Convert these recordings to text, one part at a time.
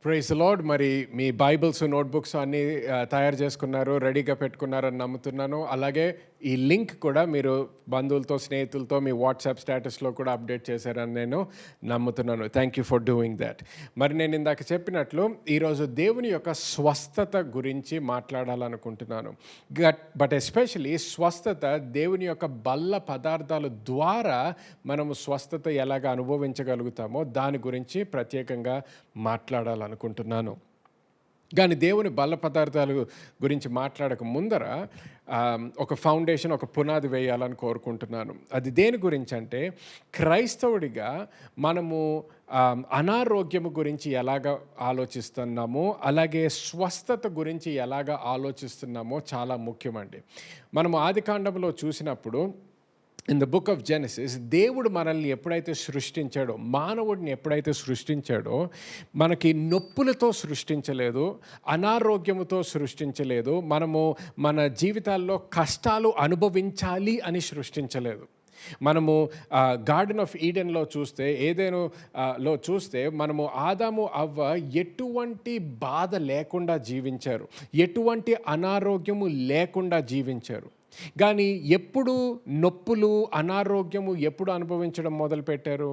Praise the lord. మరి మీ Bibles, notebooks అన్నీ తయారు చేసుకున్నారు, రెడీగా పెట్టుకున్నారని నమ్ముతున్నాను. అలాగే ఈ లింక్ కూడా మీరు బంధువులతో, స్నేహితులతో మీ వాట్సాప్ స్టేటస్లో కూడా అప్డేట్ చేశారని నేను నమ్ముతున్నాను. Thank you for doing that. మరి నేను ఇందాక చెప్పినట్లు ఈరోజు దేవుని యొక్క స్వస్థత గురించి మాట్లాడాలనుకుంటున్నాను. బట్ ఎస్పెషలీ స్వస్థత దేవుని యొక్క బల్ల పదార్థాల ద్వారా మనము స్వస్థత ఎలాగ అనుభవించగలుగుతామో దాని గురించి ప్రత్యేకంగా మాట్లాడాలనుకుంటున్నాను. కానీ దేవుని బల్ల పదార్థాల గురించి మాట్లాడక ముందర ఒక ఫౌండేషన్, ఒక పునాది వేయాలని కోరుకుంటున్నాను. అది దేని గురించి అంటే, క్రైస్తవుడిగా మనము అనారోగ్యము గురించి ఎలాగ ఆలోచిస్తున్నామో, అలాగే స్వస్థత గురించి ఎలాగ ఆలోచిస్తున్నామో చాలా ముఖ్యమండి. మనము ఆదికాండంలో చూసినప్పుడు in the book of Genesis, దేవుడు మనల్ని ఎప్పుడైతే సృష్టించాడో, మానవుడిని ఎప్పుడైతే సృష్టించాడో, మనకి నొప్పులతో సృష్టించలేదు, అనారోగ్యముతో సృష్టించలేదు, మనము మన జీవితాల్లో కష్టాలు అనుభవించాలి అని సృష్టించలేదు. మనము గార్డెన్ ఆఫ్ ఈడెన్లో చూస్తే, ఏదెనులో చూస్తే, మనము ఆదాము అవ్వ ఎటువంటి బాధ లేకుండా జీవించారు, ఎటువంటి అనారోగ్యము లేకుండా జీవించారు. కానీ ఎప్పుడు నొప్పులు, అనారోగ్యము ఎప్పుడు అనుభవించడం మొదలుపెట్టారు?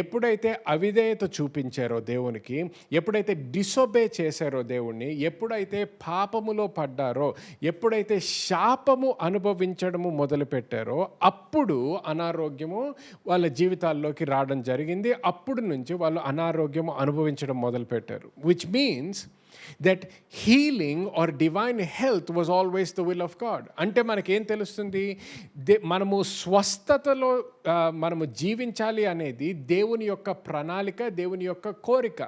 ఎప్పుడైతే అవిధేయత చూపించారో దేవునికి, ఎప్పుడైతే డిసొబే చేశారో దేవుణ్ణి, ఎప్పుడైతే పాపములో పడ్డారో, ఎప్పుడైతే శాపము అనుభవించడము మొదలుపెట్టారో, అప్పుడు అనారోగ్యము వాళ్ళ జీవితాల్లోకి రావడం జరిగింది. అప్పుడు నుంచి వాళ్ళు అనారోగ్యము అనుభవించడం మొదలుపెట్టారు. Which means that healing or divine health was always the will of God. అంటే మనకేం తెలుస్తుంది? మనము స్వస్థతలో మనము జీవించాలి అనేది దేవుని యొక్క ప్రణాళిక, దేవుని యొక్క కోరిక.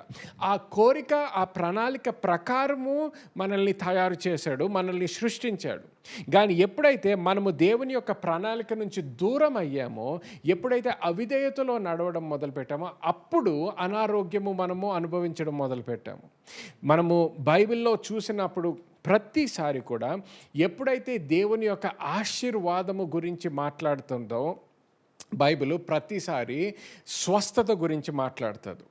ఆ కోరిక, ఆ ప్రణాళిక ప్రకారము మనల్ని తయారు చేశాడు, మనల్ని సృష్టించాడు. కానీ ఎప్పుడైతే మనము దేవుని యొక్క ప్రణాళిక నుంచి దూరం అయ్యామో, ఎప్పుడైతే అవిధేయతలో నడవడం మొదలుపెట్టామో, అప్పుడు అనారోగ్యము మనము అనుభవించడం మొదలుపెట్టాము. మనము బైబిల్లో చూసినప్పుడు ప్రతిసారి కూడా ఎప్పుడైతే దేవుని యొక్క ఆశీర్వాదము గురించి మాట్లాడుతుందో, బైబిల్ ప్రతిసారి స్వస్థత గురించి మాట్లాడుతుంది.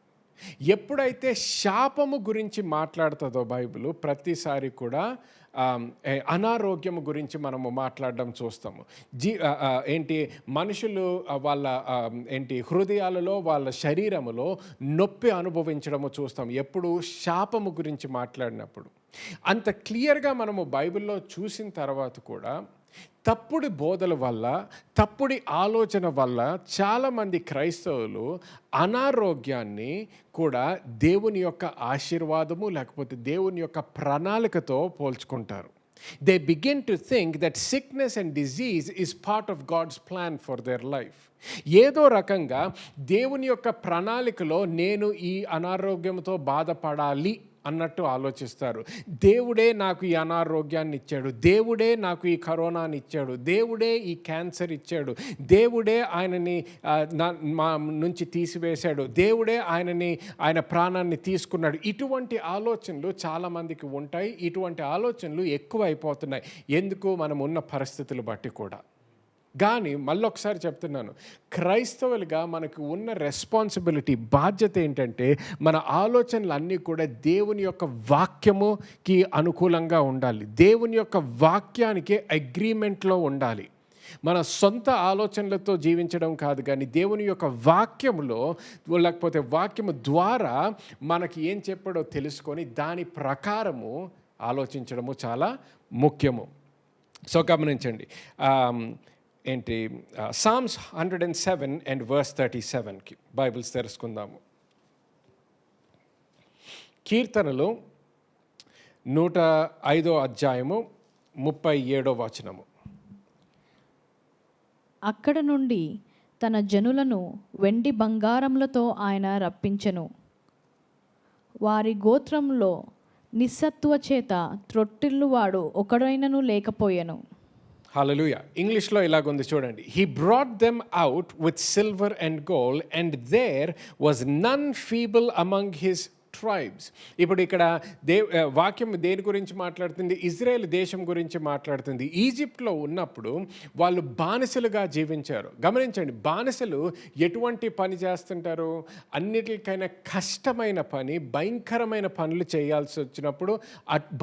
ఎప్పుడైతే శాపము గురించి మాట్లాడుతుందో బైబిల్ ప్రతిసారి కూడా అనారోగ్యం గురించి మనము మాట్లాడడం చూస్తాము. మనుషులు వాళ్ళ హృదయాలలో, వాళ్ళ శరీరములో నొప్పి అనుభవించడము చూస్తాం ఎప్పుడు శాపము గురించి మాట్లాడినప్పుడు. అంత క్లియర్గా మనము బైబిల్లో చూసిన తర్వాత కూడా తప్పుడు బోధల వల్ల, తప్పుడు ఆలోచన వల్ల చాలామంది క్రైస్తవులు అనారోగ్యాన్ని కూడా దేవుని యొక్క ఆశీర్వాదము లేకపోతే దేవుని యొక్క ప్రణాళికతో పోల్చుకుంటారు. They begin to think that sickness and disease is part of God's plan for their life. ఏదో రకంగా దేవుని యొక్క ప్రణాళికలో నేను ఈ అనారోగ్యంతో బాధపడాలి అన్నట్టు ఆలోచిస్తారు. దేవుడే నాకు ఈ అనారోగ్యాన్ని ఇచ్చాడు, దేవుడే నాకు ఈ కరోనాని ఇచ్చాడు, దేవుడే ఈ క్యాన్సర్ ఇచ్చాడు, దేవుడే ఆయనని మా నుంచి తీసివేశాడు, దేవుడే ఆయన ప్రాణాన్ని తీసుకున్నాడు. ఇటువంటి ఆలోచనలు చాలామందికి ఉంటాయి. ఇటువంటి ఆలోచనలు ఎక్కువ అయిపోతున్నాయి. ఎందుకు? మనం ఉన్న పరిస్థితులు బట్టి కూడా. కానీ మళ్ళొకసారి చెప్తున్నాను, క్రైస్తవులుగా మనకు ఉన్న రెస్పాన్సిబిలిటీ, బాధ్యత ఏంటంటే మన ఆలోచనలు అన్నీ కూడా దేవుని యొక్క వాక్యముకి అనుకూలంగా ఉండాలి, దేవుని యొక్క వాక్యానికి అగ్రిమెంట్లో ఉండాలి. మన సొంత ఆలోచనలతో జీవించడం కాదు, కానీ దేవుని యొక్క వాక్యములో లేకపోతే వాక్యము ద్వారా మనకి ఏం చెప్పాడో తెలుసుకొని దాని ప్రకారము ఆలోచించడము చాలా ముఖ్యము. సో గమనించండి, Psalms 107 and verse 37కి బైబిల్స్ తెరుచుకుందాము. కీర్తనలు 105వ అధ్యాయము 37వ వచనము. అక్కడ నుండి తన జనులను వెండి బంగారములతో ఆయన రప్పించెను. వారి గోత్రంలో నిస్సత్తువ చేత త్రొట్టిల్లువాడు ఒకడైనను లేకపోయెను. హల్లెలూయా. ఇంగ్లీష్లో ఇలాగుంది చూడండి. He brought them out with silver and gold, and there was none feeble among his tribes. ఇప్పుడు ఇక్కడ వాక్యం దేని గురించి మాట్లాడుతుంది? ఇజ్రాయెల్ దేశం గురించి మాట్లాడుతుంది. ఈజిప్ట్లో ఉన్నప్పుడు వాళ్ళు బానిసలుగా జీవించారు. గమనించండి, బానిసలు ఎటువంటి పని చేస్తుంటారు? అన్నిటికైనా కష్టమైన పని, భయంకరమైన పనులు చేయాల్సి వచ్చినప్పుడు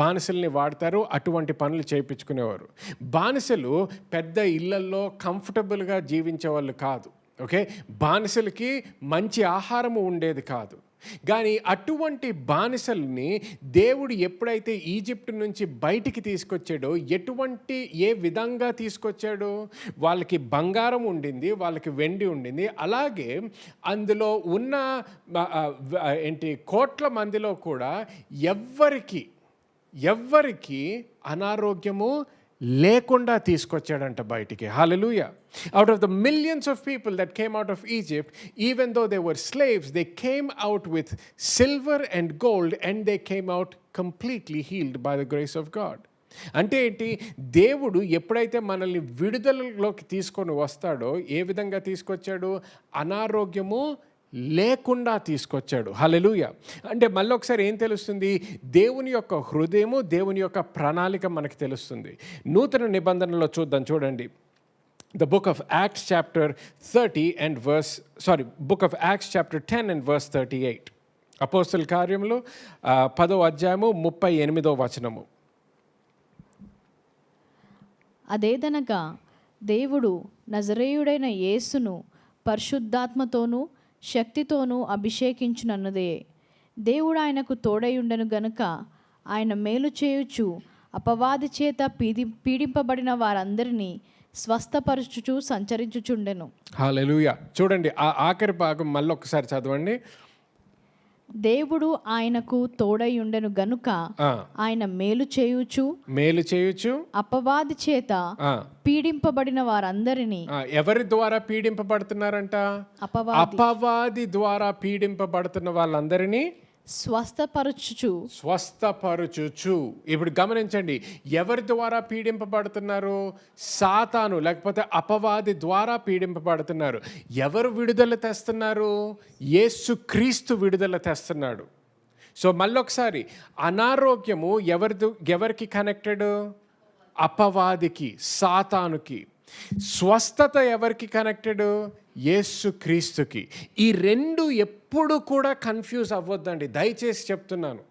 బానిసల్ని వాడతారు, అటువంటి పనులు చేయించుకునేవారు. బానిసలు పెద్ద ఇళ్లల్లో కంఫర్టబుల్గా జీవించే వాళ్ళు కాదు. ఓకే, బానిసలకి మంచి ఆహారము ఉండేది కాదు. కానీ అటువంటి బానిసల్ని దేవుడు ఎప్పుడైతే ఈజిప్ట్ నుంచి బయటికి తీసుకొచ్చాడో, ఏ విధంగా తీసుకొచ్చాడో? వాళ్ళకి బంగారం ఉండింది, వాళ్ళకి వెండి ఉండింది. అలాగే అందులో ఉన్న కోట్ల మందిలో కూడా ఎవ్వరికి అనారోగ్యము లేకుండా తీసుకొచ్చాడంట బయటికి. హల్లెలూయా. Out of the millions of people that came out of Egypt, even though they were slaves, they came out with silver and gold, and they came out completely healed by the grace of God. అంటే ఏంటి? దేవుడు ఎప్పుడైతే మనల్ని విడుదలలోకి తీసుకొని వస్తాడో, ఏ విధంగా తీసుకొచ్చాడు? అనారోగ్యము లేకుండా తీసుకొచ్చాడు. హల్లెలూయా. అంటే మళ్ళీ ఒకసారి ఏం తెలుస్తుంది? దేవుని యొక్క హృదయము, దేవుని యొక్క ప్రణాళిక మనకి తెలుస్తుంది. నూతన నిబంధనలో చూడండి. The book of Acts chapter 10 and verse 38. అపోస్తల కార్యములు 10వ అధ్యాయము 38వ వచనము. అదేదనగా దేవుడు నజరేయుడైన యేసును పరిశుద్ధాత్మతోనూ శక్తితోనూ అభిషేకించునన్నదే. దేవుడు ఆయనకు తోడయుండెను గనుక ఆయన మేలు చేయుచు అపవాది చేత పీడింపబడిన వారందరినీ స్వస్థపరచుచు సంచరించుచుండెను. హల్లెలూయా. చూడండి, ఆ ఆఖరి భాగం మళ్ళీ ఒకసారి చదవండి. దేవుడు ఆయనకు తోడయుండెను గనుక ఆయన మేలు చేయుచు అపవాది చేత పీడింపబడిన వారందరినీ. ఎవరి ద్వారా పీడింపబడుతున్నారంట? అపవాది ద్వారా పీడింపబడుతున్న వాళ్ళందరినీ స్వస్థపరచుచు. ఇప్పుడు గమనించండి, ఎవరి ద్వారా పీడింపబడుతున్నారు? సాతాను లేకపోతే అపవాది ద్వారా పీడింపబడుతున్నారు. ఎవరు విడుదల తెస్తున్నారు? యేసుక్రీస్తు విడుదల తెస్తున్నాడు. సో మళ్ళొకసారి, అనారోగ్యము ఎవరికి కనెక్టెడ్? అపవాదికి, సాతానుకి. స్వస్థత ఎవరికి కనెక్టెడ్? యేసుక్రీస్తుకి. ఈ రెండు ఎప్పుడు కూడా కన్ఫ్యూజ్ అవ్వద్దండి, దయచేసి చెప్తున్నాను.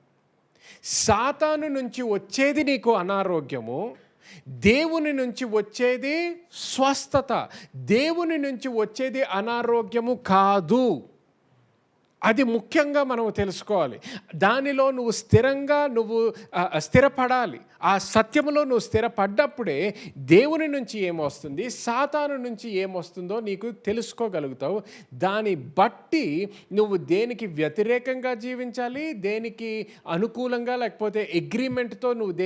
సాతాను నుంచి వచ్చేది నీకు అనారోగ్యము, దేవుని నుంచి వచ్చేది స్వస్థత. దేవుని నుంచి వచ్చేది అనారోగ్యము కాదు. అది ముఖ్యంగా మనం తెలుసుకోవాలి. దానిలో నువ్వు స్థిరపడాలి. ఆ సత్యములో నువ్వు స్థిరపడ్డప్పుడే దేవుని నుంచి ఏమొస్తుంది, సాతాను నుంచి ఏమొస్తుందో నీకు తెలుసుకోగలుగుతావు. దాన్ని బట్టి నువ్వు దేనికి వ్యతిరేకంగా జీవించాలి, దేనికి అనుకూలంగా లేకపోతే అగ్రిమెంట్తో నువ్వు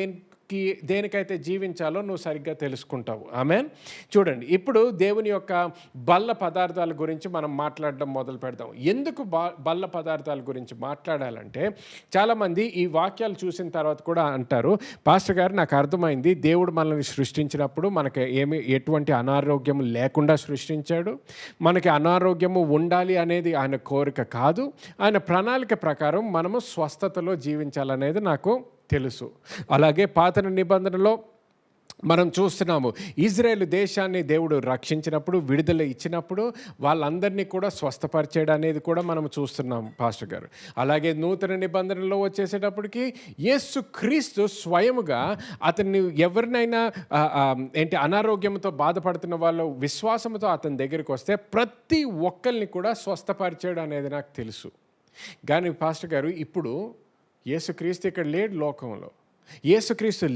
దేనికైతే జీవించాలో నువ్వు సరిగ్గా తెలుసుకుంటావు. ఆమేన్. చూడండి, ఇప్పుడు దేవుని యొక్క బల్ల పదార్థాల గురించి మనం మాట్లాడడం మొదలు పెడదాం. ఎందుకు బల్ల పదార్థాల గురించి మాట్లాడాలంటే, చాలామంది ఈ వాక్యాలు చూసిన తర్వాత కూడా అంటారు, పాస్టర్ గారు నాకు అర్థమైంది, దేవుడు మనల్ని సృష్టించినప్పుడు మనకి ఎటువంటి అనారోగ్యము లేకుండా సృష్టించాడు. మనకి అనారోగ్యము ఉండాలి అనేది ఆయన కోరిక కాదు. ఆయన ప్రణాళిక ప్రకారం మనము స్వస్థతలో జీవించాలనేది నాకు తెలుసు. అలాగే పాత నిబంధనలో మనం చూస్తున్నాము, ఇజ్రాయేల్ దేశాన్ని దేవుడు రక్షించినప్పుడు, విడుదల ఇచ్చినప్పుడు వాళ్ళందరినీ కూడా స్వస్థపరిచాడు అనేది కూడా మనం చూస్తున్నాం పాస్టర్ గారు. అలాగే నూతన నిబంధనలో వచ్చేసేటప్పటికి యేసుక్రీస్తు స్వయముగా అతన్ని ఎవరినైనా అనారోగ్యంతో బాధపడుతున్న వాళ్ళు విశ్వాసంతో అతని దగ్గరికి వస్తే ప్రతి ఒక్కరిని కూడా స్వస్థపరిచాడు అనేది నాకు తెలుసు. కానీ పాస్టర్ గారు, ఇప్పుడు యేసుక్రీస్తు ఇక్కడ లేడు లోకంలో. యేసుక్రీస్తు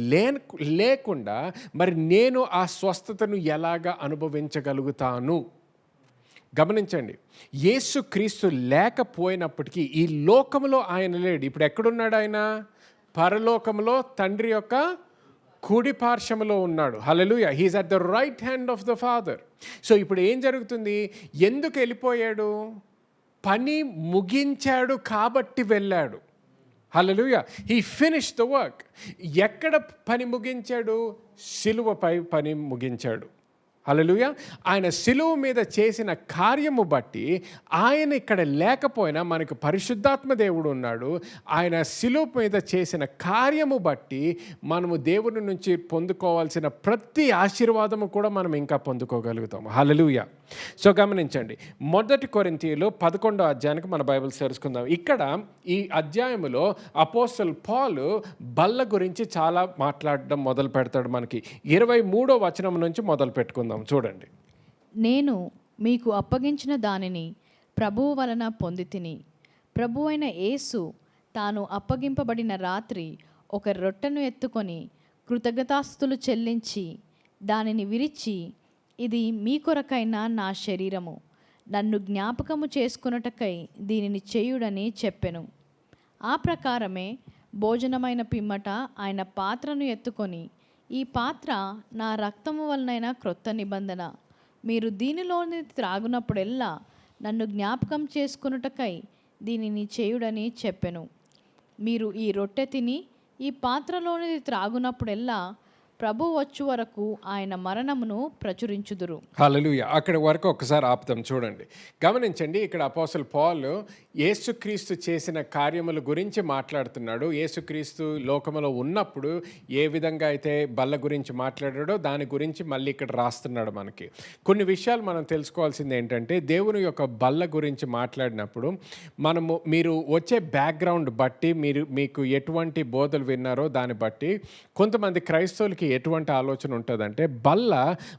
లేకుండా మరి నేను ఆ స్వస్థతను ఎలాగా అనుభవించగలుగుతాను? గమనించండి, యేసుక్రీస్తు లేకపోయినప్పటికీ ఈ లోకంలో ఆయన లేడు. ఇప్పుడు ఎక్కడున్నాడు ఆయన? పరలోకంలో తండ్రి యొక్క కుడి పార్శ్వములో ఉన్నాడు. Hallelujah. He is at the right hand of the father. So ఇప్పుడు ఏం జరుగుతుంది? ఎందుకు వెళ్ళిపోయాడు? పని ముగించాడు కాబట్టి వెళ్ళాడు. Hallelujah. He finished the work. ఎక్కడ పని ముగించాడు? సిలువపై పని ముగించాడు. హల్లెలూయా. ఆయన సిలువ మీద చేసిన కార్యము బట్టి ఆయన ఇక్కడ లేకపోయినా మనకు పరిశుద్ధాత్మ దేవుడు ఉన్నాడు. ఆయన సిలువ మీద చేసిన కార్యము బట్టి మనము దేవుని నుంచి పొందుకోవాల్సిన ప్రతి ఆశీర్వాదము కూడా మనం ఇంకా పొందుకోగలుగుతాము. హల్లెలూయా. సో గమనించండి, 1 కొరింథీయులు 11వ అధ్యాయానికి మన బైబిల్స్ తెరుచుకుందాం. ఇక్కడ ఈ అధ్యాయములో అపోస్తలు పౌలు బల్ల గురించి చాలా మాట్లాడడం మొదలు పెడతాడు. మనకి 23వ వచనం నుంచి మొదలు పెట్టుకుందాం. చూడండి. నేను మీకు అప్పగించిన దానిని ప్రభువు వలన పొందితిని. ప్రభువైన యేసు తాను అప్పగింపబడిన రాత్రి ఒక రొట్టెను ఎత్తుకొని కృతజ్ఞతాస్తుతులు చెల్లించి దానిని విరిచి, ఇది మీ కొరకైన నా శరీరము, నన్ను జ్ఞాపకము చేసుకొనుటకై దీనిని చేయుడని చెప్పెను. ఆ ప్రకారమే భోజనమైన పిమ్మట ఆయన పాత్రను ఎత్తుకొని, ఈ పాత్ర నా రక్తము వలనైన క్రొత్త నిబంధన, మీరు దీనిలోని త్రాగునప్పుడెల్లా నన్ను జ్ఞాపకం చేసుకొనుటకై దీనిని చేయుడని చెప్పెను. మీరు ఈ రొట్టె తిని ఈ పాత్రలోనిది త్రాగునప్పుడెల్లా ప్రభు వచ్చు వరకు ఆయన మరణమును ప్రచురించుదురు. హల్లెలూయా. అక్కడి వరకు ఒకసారి ఆపుతాం. చూడండి, గమనించండి. ఇక్కడ అపోస్తలు పౌలు యేసుక్రీస్తు చేసిన కార్యముల గురించి మాట్లాడుతున్నాడు. యేసుక్రీస్తు లోకములో ఉన్నప్పుడు ఏ విధంగా అయితే బల్ల గురించి మాట్లాడాడో దాని గురించి మళ్ళీ ఇక్కడ రాస్తున్నాడు. మనకి కొన్ని విషయాలు మనం తెలుసుకోవాల్సింది ఏంటంటే, దేవుని యొక్క బల్ల గురించి మాట్లాడినప్పుడు మీరు వచ్చే బ్యాక్గ్రౌండ్ బట్టి, మీకు ఎటువంటి బోధలు విన్నారో దాన్ని బట్టి కొంతమంది క్రైస్తవులకి ఎటువంటి ఆలోచన ఉంటుందంటే, బల్ల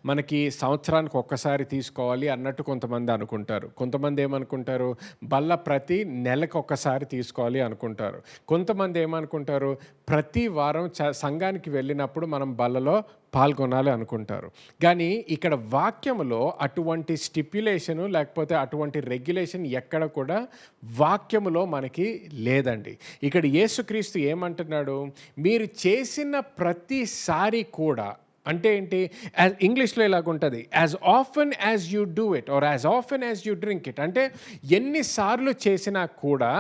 మనకి సంవత్సరానికి ఒక్కసారి తీసుకోవాలి అన్నట్టు కొంతమంది అనుకుంటారు. కొంతమంది ఏమనుకుంటారు, బల్ల ప్రతి నెలకు ఒక్కసారి తీసుకోవాలి అనుకుంటారు. కొంతమంది ఏమనుకుంటారు, ప్రతి వారం సంఘానికి వెళ్ళినప్పుడు మనం బల్లలో పాల్గొనాలి అనుకుంటారు. కానీ ఇక్కడ వాక్యములో అటువంటి స్టిప్యులేషను లేకపోతే అటువంటి రెగ్యులేషన్ ఎక్కడ కూడా వాక్యములో మనకి లేదండి. ఇక్కడ యేసుక్రీస్తు ఏమంటున్నాడు, మీరు చేసిన ప్రతిసారి కూడా, అంటే ఏంటి, ఇంగ్లీష్లో ఇలాగుంటుంది, as often as you do it or as often as you drink it. అంటే ఎన్నిసార్లు చేసినా కూడా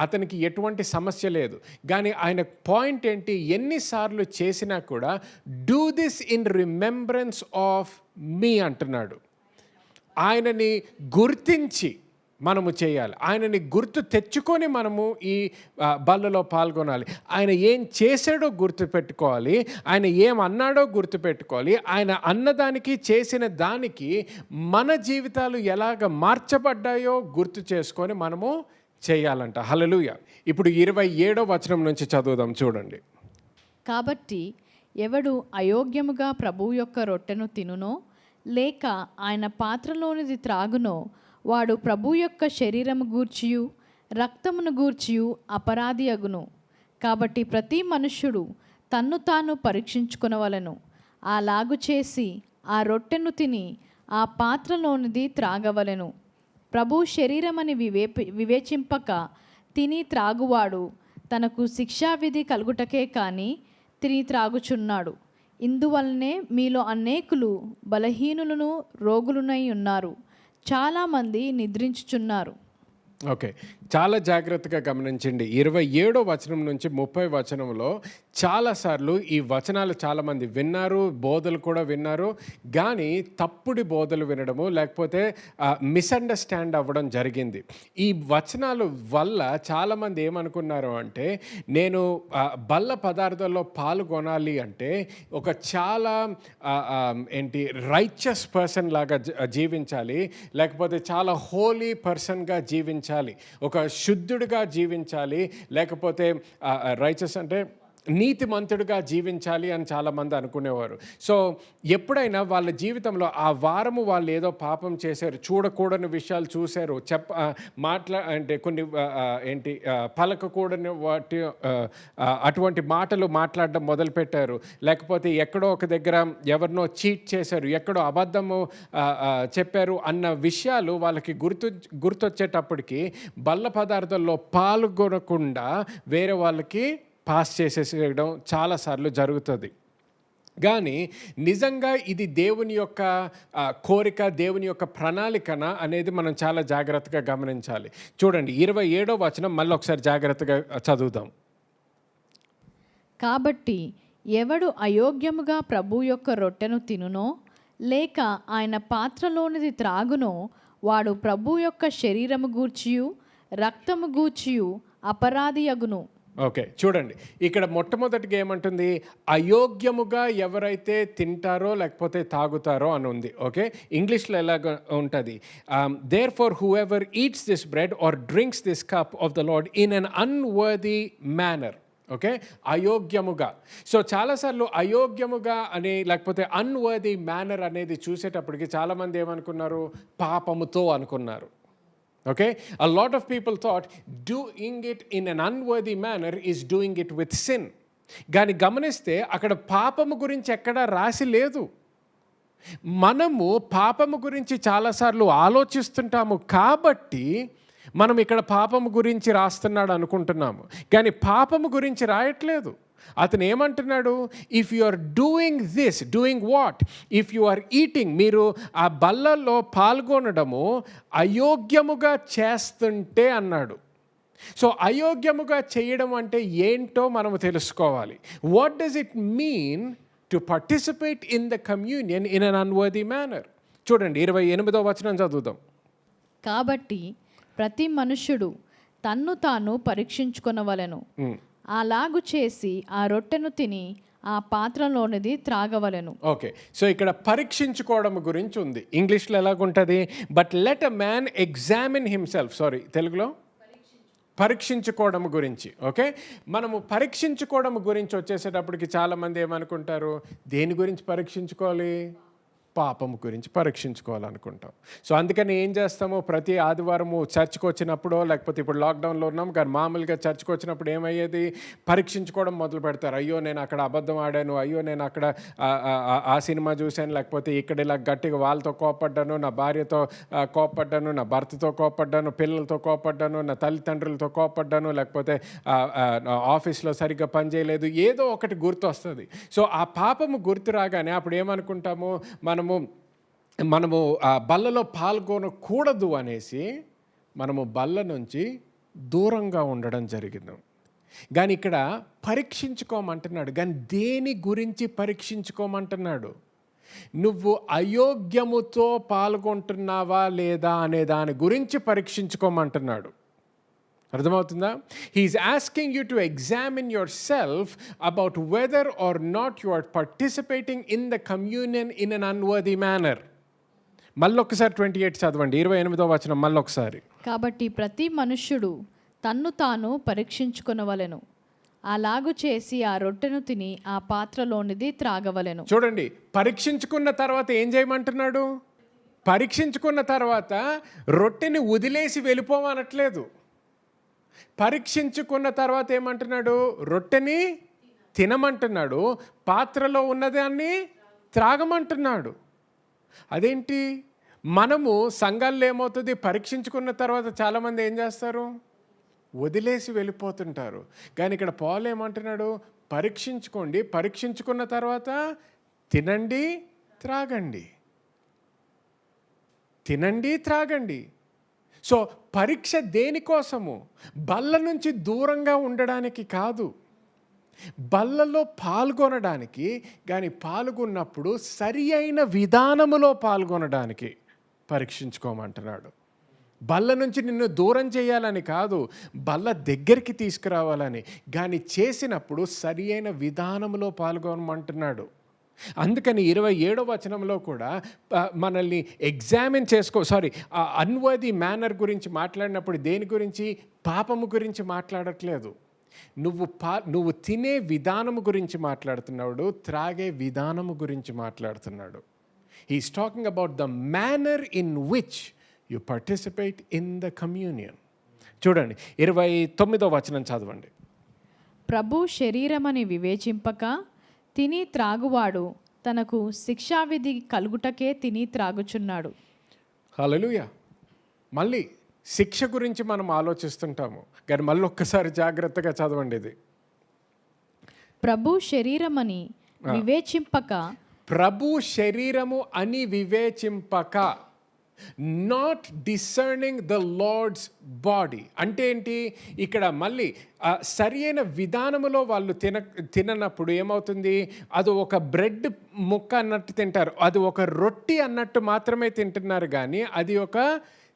అతనికి ఎటువంటి సమస్య లేదు. కానీ ఆయన పాయింట్ ఏంటి, ఎన్నిసార్లు చేసినా కూడా do this in remembrance of me అంటున్నాడు. ఆయనని గుర్తించి మనము చేయాలి. ఆయనని గుర్తు తెచ్చుకొని మనము ఈ బల్లలో పాల్గొనాలి. ఆయన ఏం చేశాడో గుర్తుపెట్టుకోవాలి, ఆయన ఏం అన్నాడో గుర్తుపెట్టుకోవాలి. ఆయన అన్నదానికి చేసిన దానికి మన జీవితాలు ఎలాగ మార్చబడ్డాయో గుర్తు చేసుకొని మనము చేయాలంట. హల్లెలూయా. ఇప్పుడు 27వ వచనం నుంచి చదువుదాం. చూడండి. కాబట్టి ఎవడు అయోగ్యముగా ప్రభువు యొక్క రొట్టెను తినునో లేక ఆయన పాత్రలోనిది త్రాగునో వాడు ప్రభు యొక్క శరీరము గూర్చియు రక్తమును గూర్చియు అపరాధి అగును. కాబట్టి ప్రతి మనుష్యుడు తన్ను తాను పరీక్షించుకొనవలెను. అలాగు చేసి ఆ రొట్టెను తిని ఆ పాత్రలోనిది త్రాగవలెను. ప్రభు శరీరమని వివేచింపక తిని త్రాగువాడు తనకు శిక్షావిధి కలుగుటకే కానీ తిని త్రాగుచున్నాడు. ఇందువల్లనే మీలో అనేకులు బలహీనులను రోగులునై ఉన్నారు, చాలామంది నిద్రించుచున్నారు. ఓకే, చాలా జాగ్రత్తగా గమనించండి. 27వ వచనం నుంచి 30వ వచనంలో చాలాసార్లు ఈ వచనాలు చాలామంది విన్నారు, బోధలు కూడా విన్నారు. కానీ తప్పుడు బోధలు వినడము లేకపోతే మిస్అండర్స్టాండ్ అవ్వడం జరిగింది. ఈ వచనాల వల్ల చాలామంది ఏమనుకున్నారు అంటే, నేను బల్ల పదార్థాల్లో పాల్గొనాలి అంటే ఒక చాలా రైచస్ పర్సన్ లాగా జీవించాలి, లేకపోతే చాలా హోలీ పర్సన్గా జీవించాలి, ఒక శుద్ధుడిగా జీవించాలి, లేకపోతే రైచస్ అంటే నీతిమంతుడిగా జీవించాలి అని చాలామంది అనుకునేవారు. సో ఎప్పుడైనా వాళ్ళ జీవితంలో ఆ వారము వాళ్ళు ఏదో పాపం చేశారు, చూడకూడని విషయాలు చూశారు, అంటే కొన్ని పలకకూడని వాటి అటువంటి మాటలు మాట్లాడడం మొదలుపెట్టారు, లేకపోతే ఎక్కడో ఒక దగ్గర ఎవరినో చీట్ చేశారు, ఎక్కడో అబద్ధము చెప్పారు అన్న విషయాలు వాళ్ళకి గుర్తొచ్చేటప్పటికి బల్ల పదార్థాల్లో పాల్గొనకుండా వేరే వాళ్ళకి పాస్ చేసేసేయడం చాలాసార్లు జరుగుతుంది. కానీ నిజంగా ఇది దేవుని యొక్క కోరిక, దేవుని యొక్క ప్రణాళికన అనేది మనం చాలా జాగ్రత్తగా గమనించాలి. చూడండి 27వ వచనం మళ్ళీ ఒకసారి జాగ్రత్తగా చదువుదాం. కాబట్టి ఎవడు అయోగ్యముగా ప్రభు యొక్క రొట్టెను తినునో లేక ఆయన పాత్రలోనిది త్రాగునో వాడు ప్రభు యొక్క శరీరము గూర్చియు రక్తము గూర్చియు అపరాధి అగును. ఓకే, చూడండి ఇక్కడ మొట్టమొదటిగా ఏమంటుంది, అయోగ్యముగా ఎవరైతే తింటారో లేకపోతే తాగుతారో అని ఉంది. ఓకే, ఇంగ్లీష్లో ఎలాగ ఉంటుంది, therefore whoever eats this bread or drinks this cup of the lord in an unworthy manner. Okay, అయోగ్యముగా. సో చాలాసార్లు అయోగ్యముగా అని లేకపోతే అన్వర్ది మేనర్ అనేది చూసేటప్పటికి చాలామంది ఏమనుకున్నారు, పాపముతో అనుకున్నారు. Okay, a lot of people thought doing it in an unworthy manner is doing it with sin. కానీ గమనిస్తే అక్కడ పాపము గురించి ఎక్కడా రాసి లేదు. మనము పాపము గురించి చాలాసార్లు ఆలోచిస్తుంటాము కాబట్టి మనం ఇక్కడ పాపము గురించి రాస్తున్నాడు అనుకుంటున్నాము, కానీ పాపము గురించి రాయట్లేదు. అతను ఏమంటున్నాడు, if you are doing this, doing what, if you are eating, మీరు ఆ బల్లల్లో పాల్గొనడము అయోగ్యముగా చేస్తుంటే అన్నాడు. సో అయోగ్యముగా చేయడం అంటే ఏంటో మనము తెలుసుకోవాలి. What does it mean to participate in the communion in an unworthy manner? చూడండి 28వ వచనం చదువుదాం. కాబట్టి ప్రతి మనుష్యుడు తన్ను తాను పరీక్షించుకొనవలెను, అలాగు చేసి ఆ రొట్టెను తిని ఆ పాత్రలోనిది త్రాగవలెను. ఓకే, సో ఇక్కడ పరీక్షించుకోవడం గురించి ఉంది. ఇంగ్లీష్లో ఎలాగుంటుంది, but let a man examine himself. Sorry, తెలుగులో పరీక్షించుకోవడం గురించి. ఓకే, మనము పరీక్షించుకోవడం గురించి వచ్చేసేటప్పటికి చాలామంది ఏమనుకుంటారు, దేని గురించి పరీక్షించుకోవాలి, పాపం గురించి పరీక్షించుకోవాలనుకుంటాం. సో అందుకని ఏం చేస్తాము, ప్రతి ఆదివారము చర్చ్కి వచ్చినప్పుడు, లేకపోతే ఇప్పుడు లాక్డౌన్లో ఉన్నాం కానీ మామూలుగా చర్చ్కి వచ్చినప్పుడు ఏమయ్యేది, పరీక్షించుకోవడం మొదలు పెడతారు. అయ్యో నేను అక్కడ అబద్ధం ఆడాను, అయ్యో నేను అక్కడ ఆ సినిమా చూశాను, లేకపోతే ఇక్కడ ఇలా గట్టిగా వాళ్ళతో కోపడ్డాను, నా భార్యతో కోపడ్డాను, నా భర్తతో కోపడ్డాను, పిల్లలతో కోపడ్డాను, నా తల్లిదండ్రులతో కోపడ్డాను, లేకపోతే ఆఫీస్లో సరిగ్గా పనిచేయలేదు, ఏదో ఒకటి గుర్తు వస్తుంది. సో ఆ పాపము గుర్తు రాగానే అప్పుడు ఏమనుకుంటాము, మనము ఆ బల్లలో పాల్గొనకూడదు అనేసి మనము బల్ల నుంచి దూరంగా ఉండడం జరిగింది. కానీ ఇక్కడ పరీక్షించుకోమంటున్నాడు, కానీ దేని గురించి పరీక్షించుకోమంటున్నాడు, నువ్వు అయోగ్యముతో పాల్గొంటున్నావా లేదా అనే దాని గురించి పరీక్షించుకోమంటున్నాడు. అర్థమవుతుందా? He's asking you to examine yourself about whether or not you are participating in the communion in an unworthy manner. మళ్ళొకసారి 28 చదవండి, 28వ వచనం మళ్ళొకసారి. కాబట్టి ప్రతి మనుష్యుడు తన్ను తాను పరీక్షించుకొనవలెను, అలాగు చేసి ఆ రొట్టెను తిని ఆ పాత్రలోనిది త్రాగవలెను. చూడండి, పరీక్షించుకున్న తర్వాత ఏం చేయమంటున్నాడు, పరీక్షించుకున్న తర్వాత రొట్టెని వదిలేసి వెళ్ళిపోమనట్లేదు. పరీక్షించుకున్న తర్వాత ఏమంటున్నాడు, రొట్టెని తినమంటున్నాడు, పాత్రలో ఉన్నదాన్ని త్రాగమంటున్నాడు. అదేంటి, మనము సంఘాల్లో ఏమవుతుంది, పరీక్షించుకున్న తర్వాత చాలామంది ఏం చేస్తారు, వదిలేసి వెళ్ళిపోతుంటారు. కానీ ఇక్కడ పౌలు ఏమంటున్నాడు, పరీక్షించుకోండి, పరీక్షించుకున్న తర్వాత తినండి త్రాగండి, తినండి త్రాగండి. సో పరీక్ష దేనికోసము, బల్ల నుంచి దూరంగా ఉండడానికి కాదు, బల్లలో పాల్గొనడానికి. కానీ పాల్గొన్నప్పుడు సరి అయిన విధానములో పాల్గొనడానికి పరీక్షించుకోమంటున్నాడు. బల్ల నుంచి నిన్ను దూరం చేయాలని కాదు, బల్ల దగ్గరికి తీసుకురావాలని. కానీ చేసినప్పుడు సరి అయిన విధానంలో పాల్గొనమంటున్నాడు. అందుకని 27వ వచనంలో కూడా మనల్ని ఎగ్జామిన్ అన్వర్ది మేనర్ గురించి మాట్లాడినప్పుడు దేని గురించి, పాపము గురించి మాట్లాడట్లేదు. నువ్వు తినే విధానము గురించి మాట్లాడుతున్నాడు, త్రాగే విధానము గురించి మాట్లాడుతున్నాడు. He's talking about the manner in which you participate in the communion. చూడండి 29వ వచనం చదవండి. ప్రభు శరీరమని వివేచింపక తిని త్రాగువాడు తనకు శిక్షావిధి కలుగుటకే తిని త్రాగుచున్నాడు. హల్లెలూయా. మళ్ళీ శిక్ష గురించి మనం ఆలోచిస్తుంటాము, కానీ మళ్ళీ ఒక్కసారి జాగ్రత్తగా చదవండి ఇది. ప్రభు శరీరమని వివేచింపక, ప్రభు శరీరము అని వివేచింపక. Not discerning the lord's body అంటే ఏంటి? ఇక్కడ మళ్ళీ సరి అయిన విధానములో వాళ్ళు తిననప్పుడు ఏమవుతుంది? అది ఒక బ్రెడ్ ముక్క అన్నట్టు తింటారు, అది ఒక రొట్టి అన్నట్టు మాత్రమే తింటున్నారు, కానీ అది ఒక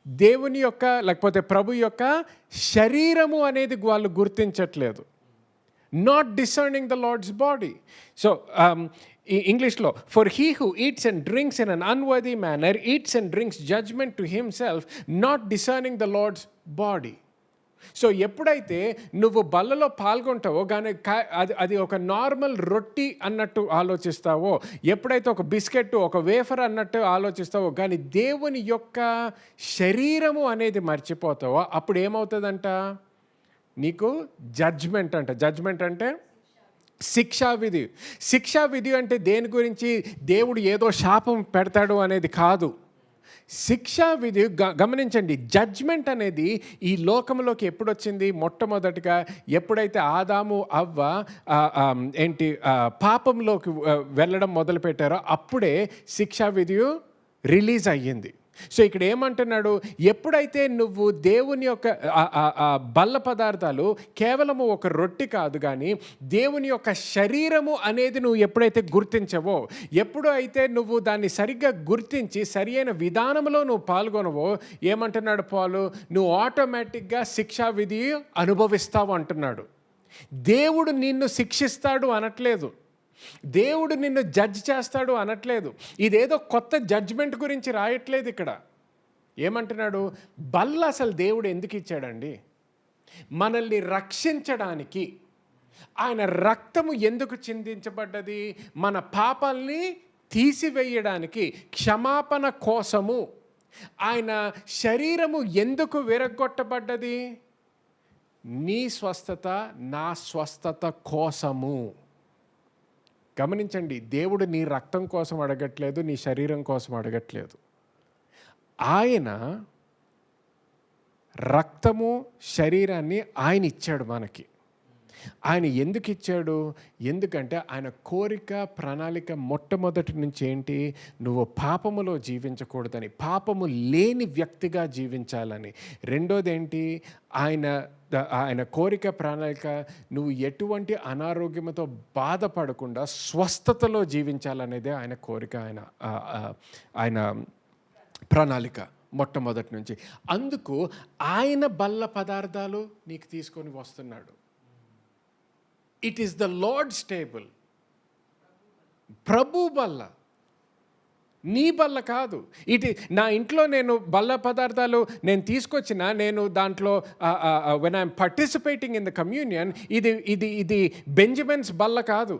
దేవుని యొక్క లేకపోతే ప్రభు యొక్క శరీరము అనేది వాళ్ళు గుర్తించట్లేదు. Not discerning the lord's body. So ఇంగ్లీష్లో, for he who eats and drinks in an unworthy manner eats and drinks judgement to himself, not discerning the lord's body. So ఎప్పుడైతే నువ్వు బల్లలో పాల్గొంటావో కానీ అది ఒక నార్మల్ రొట్టి అన్నట్టు ఆలోచిస్తావో, ఎప్పుడైతే ఒక బిస్కెట్ ఒక వేఫర్ అన్నట్టు ఆలోచిస్తావో కానీ దేవుని యొక్క శరీరము అనేది మర్చిపోతావో, అప్పుడు ఏమవుతుందంట? నీకు జడ్జ్మెంట్ అంట. జడ్జ్మెంట్ అంటే శిక్షావిధి. శిక్షావిధి అంటే దేని గురించి? దేవుడు ఏదో శాపం పెడతాడు అనేది కాదు. శిక్షావిధి గమనించండి, జడ్జ్మెంట్ అనేది ఈ లోకంలోకి ఎప్పుడు వచ్చింది? మొట్టమొదటిగా ఎప్పుడైతే ఆదాము అవ్వ పాపంలోకి వెళ్ళడం మొదలుపెట్టారో అప్పుడే శిక్షావిధి రిలీజ్ అయ్యింది. సో ఇక్కడ ఏమంటున్నాడు? ఎప్పుడైతే నువ్వు దేవుని యొక్క బల్ల పదార్థాలు కేవలము ఒక రొట్టి కాదు కానీ దేవుని యొక్క శరీరము అనేది నువ్వు ఎప్పుడైతే గుర్తించవో, ఎప్పుడు అయితే నువ్వు దాన్ని సరిగ్గా గుర్తించి సరి అయిన విధానంలో నువ్వు పాల్గొనవో, ఏమంటున్నాడు పౌలు? నువ్వు ఆటోమేటిక్గా శిక్షా విధి అనుభవిస్తావు అంటున్నాడు. దేవుడు నిన్ను శిక్షిస్తాడు అనట్లేదు, దేవుడు నిన్ను జడ్జ్ చేస్తాడు అనట్లేదు. ఇదేదో కొత్త జడ్జ్మెంట్ గురించి రాయట్లేదు ఇక్కడ. ఏమంటున్నాడు? బల్ల అసలు దేవుడు ఎందుకు ఇచ్చాడండి? మనల్ని రక్షించడానికి. ఆయన రక్తము ఎందుకు చిందించబడ్డది? మన పాపాల్ని తీసివేయడానికి, క్షమాపణ కోసము. ఆయన శరీరము ఎందుకు విరగొట్టబడ్డది? నీ స్వస్థత, నా స్వస్థత కోసము. గమనించండి, దేవుడు నీ రక్తం కోసం అడగట్లేదు, నీ శరీరం కోసం అడగట్లేదు. ఆయన రక్తము శరీరాన్ని ఆయన ఇచ్చాడు మనకి. ఆయన ఎందుకు ఇచ్చాడు? ఎందుకంటే ఆయన కోరిక ప్రణాళిక మొట్టమొదటి నుంచి ఏంటి? నువ్వు పాపములో జీవించకూడదని, పాపము లేని వ్యక్తిగా జీవించాలని. రెండోది ఏంటి? ఆయన కోరిక ప్రణాళిక నువ్వు ఎటువంటి అనారోగ్యంతో బాధపడకుండా స్వస్థతలో జీవించాలనేదే ఆయన కోరిక, ఆయన ప్రణాళిక మొట్టమొదటి నుంచి. అందుకు ఆయన బల్ల పదార్థాలు నీకు తీసుకొని వస్తున్నాడు. It is the lord's table. ప్రభు బల్ల, నీ బల్ల కాదు. నా ఇంట్లో నేను బల్ల పదార్థాలు నేను తీసుకొచ్చిన, నేను దాంట్లో when I'm participating in the communion, ఇది బెంజమిన్స్ బల్ల కాదు.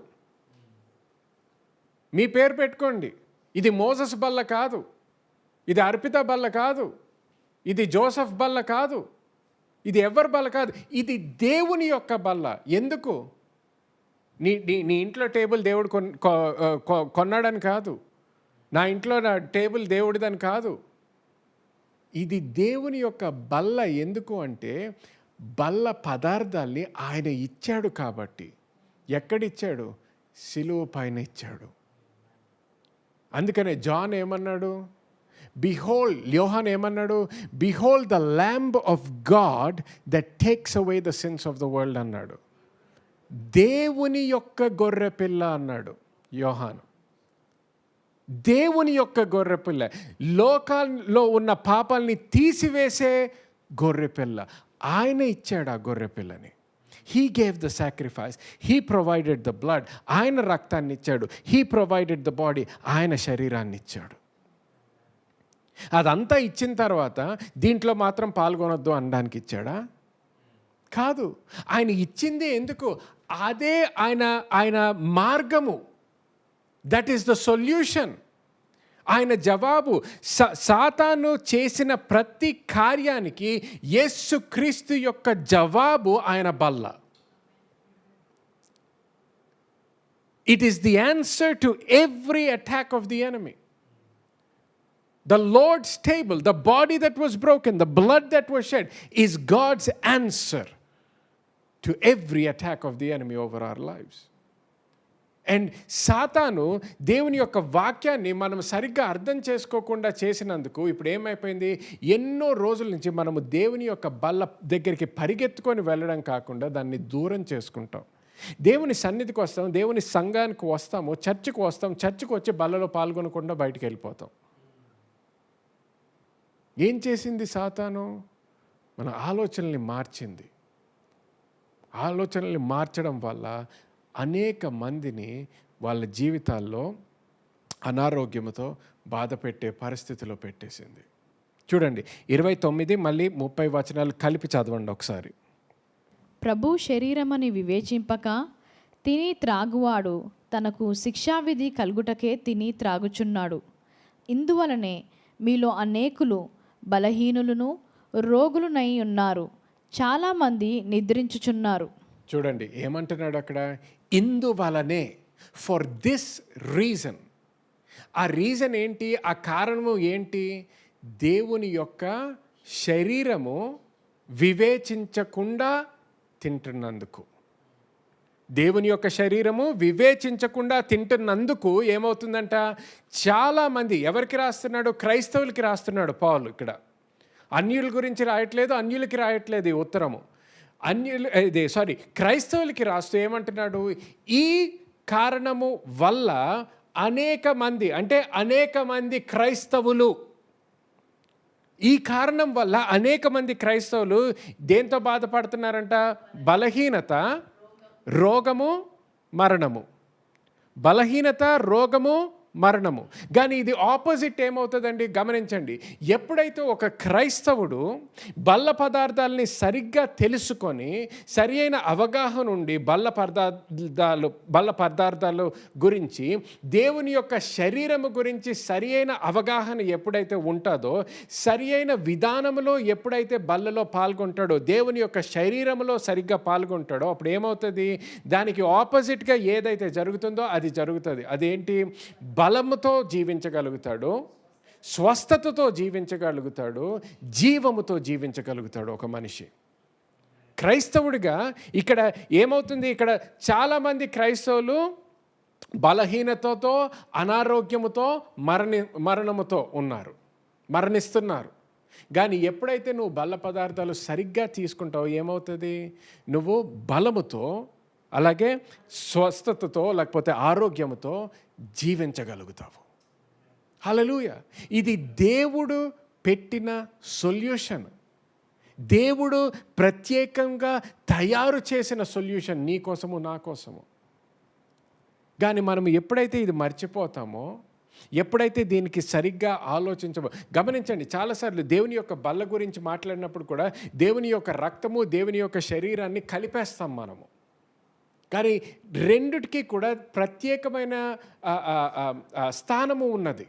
మీ పేరు పెట్టుకోండి. ఇది మోసెస్ బల్ల కాదు, ఇది అర్పిత బల్ల కాదు, ఇది జోసెఫ్ బల్ల కాదు, ఇది ఎవరి బల్ల కాదు. ఇది దేవుని యొక్క బల్ల. ఎందుకు? నీ ఇంట్లో టేబుల్ దేవుడు కొన్నాడని కాదు, నా ఇంట్లో నా టేబుల్ దేవుడిదని కాదు. ఇది దేవుని యొక్క బల్ల. ఎందుకు అంటే బల్ల పదార్థాల్ని ఆయన ఇచ్చాడు కాబట్టి. ఎక్కడిచ్చాడు? సిలువ పైన ఇచ్చాడు. అందుకనే జాన్ ఏమన్నాడు? బిహోల్డ్, యోహాన్ ఏమన్నాడు? Behold the lamb of God that takes away the sins of the world అన్నాడు. దేవుని యొక్క గొర్రెపిల్ల అన్నాడు యోహాను. దేవుని యొక్క గొర్రెపిల్ల, లోకాల్లో ఉన్న పాపాలని తీసివేసే గొర్రెపిల్ల. ఆయన ఇచ్చాడు ఆ గొర్రెపిల్లని. He gave the sacrifice, he provided the blood. ఆయన రక్తాన్ని ఇచ్చాడు. హీ ప్రొవైడెడ్ ద బాడీ, ఆయన శరీరాన్ని ఇచ్చాడు. అదంతా ఇచ్చిన తర్వాత దీంట్లో మాత్రం పాల్గొనొద్దు అనడానికి ఇచ్చాడా? కాదు. ఆయన ఇచ్చింది ఎందుకు? అదే ఆయన మార్గము. That is the solution. ఆయన జవాబు. సాతాను చేసిన ప్రతి కార్యానికి యేసుక్రీస్తు యొక్క జవాబు ఆయన బల్ల. It is the answer to every attack of the enemy. The Lord's table, the body that was broken, the blood that was shed, is God's answer to every attack of the enemy over our lives. And సాతాను దేవుని యొక్క వాక్యాన్ని మనం సరిగ్గా అర్థం చేసుకోకుండా చేసినందుకు ఇప్పుడు ఏమైపోయింది, ఎన్నో రోజుల నుంచి మనము దేవుని యొక్క బల్ల దగ్గరికి పరిగెత్తుకొని వెళ్ళడం కాకుండా దాన్ని దూరం చేసుకుంటాం. దేవుని సన్నిధికి వస్తాం, దేవుని సంఘానికి వస్తాము, చర్చికి వస్తాం, చర్చికి వచ్చి బల్లలో పాల్గొనకుండా బయటికి వెళ్ళిపోతాం. ఏం చేసింది సాతాను? మన ఆలోచనల్ని మార్చింది. ఆలోచనల్ని మార్చడం వల్ల అనేక మందిని వాళ్ళ జీవితాల్లో అనారోగ్యంతో బాధ పెట్టే పరిస్థితిలో పెట్టేసింది. చూడండి 29 మళ్ళీ 30 వచనాలు కలిపి చదవండి ఒకసారి. ప్రభు శరీరమని వివేచింపక తిని త్రాగువాడు తనకు శిక్షావిధి కలుగుటకే తిని త్రాగుచున్నాడు. ఇందువలనే మీలో అనేకులు బలహీనులను రోగులునై ఉన్నారు, చాలామంది నిద్రించుచున్నారు. చూడండి ఏమంటున్నాడు అక్కడ, ఇందువలనే, ఫర్ దిస్ రీజన్. ఆ రీజన్ ఏంటి? ఆ కారణము ఏంటి? దేవుని యొక్క శరీరము వివేచించకుండా తింటున్నందుకు. దేవుని యొక్క శరీరము వివేచించకుండా తింటున్నందుకు ఏమవుతుందంట, చాలామంది, ఎవరికి రాస్తున్నాడు? క్రైస్తవులకి రాస్తున్నాడు పౌలు. ఇక్కడ అన్యుల గురించి రాయట్లేదు, అన్యులకి రాయట్లేదు ఈ ఉత్తరము. క్రైస్తవులకి రాస్తూ ఏమంటున్నాడు, ఈ కారణము వల్ల అనేక మంది, అంటే అనేక మంది క్రైస్తవులు, ఈ కారణం వల్ల అనేక మంది క్రైస్తవులు దేంతో బాధపడుతున్నారంట? బలహీనత, రోగము, మరణము. బలహీనత, రోగము, మరణము. కానీ ఇది ఆపోజిట్ ఏమవుతుందండి? గమనించండి. ఎప్పుడైతే ఒక క్రైస్తవుడు బల్ల పదార్థాలని సరిగ్గా తెలుసుకొని సరి అయిన అవగాహన ఉండి బల్ల పదార్థాలు గురించి, దేవుని యొక్క శరీరము గురించి సరి అయిన అవగాహన ఎప్పుడైతే ఉంటుందో, సరి అయిన విధానంలో ఎప్పుడైతే బల్లలో పాల్గొంటాడో, దేవుని యొక్క శరీరంలో సరిగ్గా పాల్గొంటాడో, అప్పుడు ఏమవుతుంది? దానికి ఆపోజిట్గా ఏదైతే జరుగుతుందో అది జరుగుతుంది. అదేంటి? బలముతో జీవించగలుగుతాడు, స్వస్థతతో జీవించగలుగుతాడు, జీవముతో జీవించగలుగుతాడు ఒక మనిషి. క్రైస్తవుడిగా ఇక్కడ ఏమవుతుంది? ఇక్కడ చాలామంది క్రైస్తవులు బలహీనతతో, అనారోగ్యముతో, మరణముతో ఉన్నారు, మరణిస్తున్నారు. కానీ ఎప్పుడైతే నువ్వు బల్ల పదార్థాలు సరిగ్గా తీసుకుంటావో ఏమవుతుంది? నువ్వు బలముతో, అలాగే స్వస్థతతో, లేకపోతే ఆరోగ్యముతో జీవించగలుగుతావు. హల్లెలూయా. ఇది దేవుడు పెట్టిన సొల్యూషన్, దేవుడు ప్రత్యేకంగా తయారు చేసిన సొల్యూషన్ నీ కోసము, నా కోసము. కానీ మనం ఎప్పుడైతే ఇది మర్చిపోతామో, ఎప్పుడైతే దీనికి సరిగ్గా గమనించండి, చాలాసార్లు దేవుని యొక్క బల్ల గురించి మాట్లాడినప్పుడు కూడా దేవుని యొక్క రక్తము, దేవుని యొక్క శరీరాన్ని కలిపేస్తాం మనము. కానీ రెండిటికి కూడా ప్రత్యేకమైన స్థానము ఉన్నది.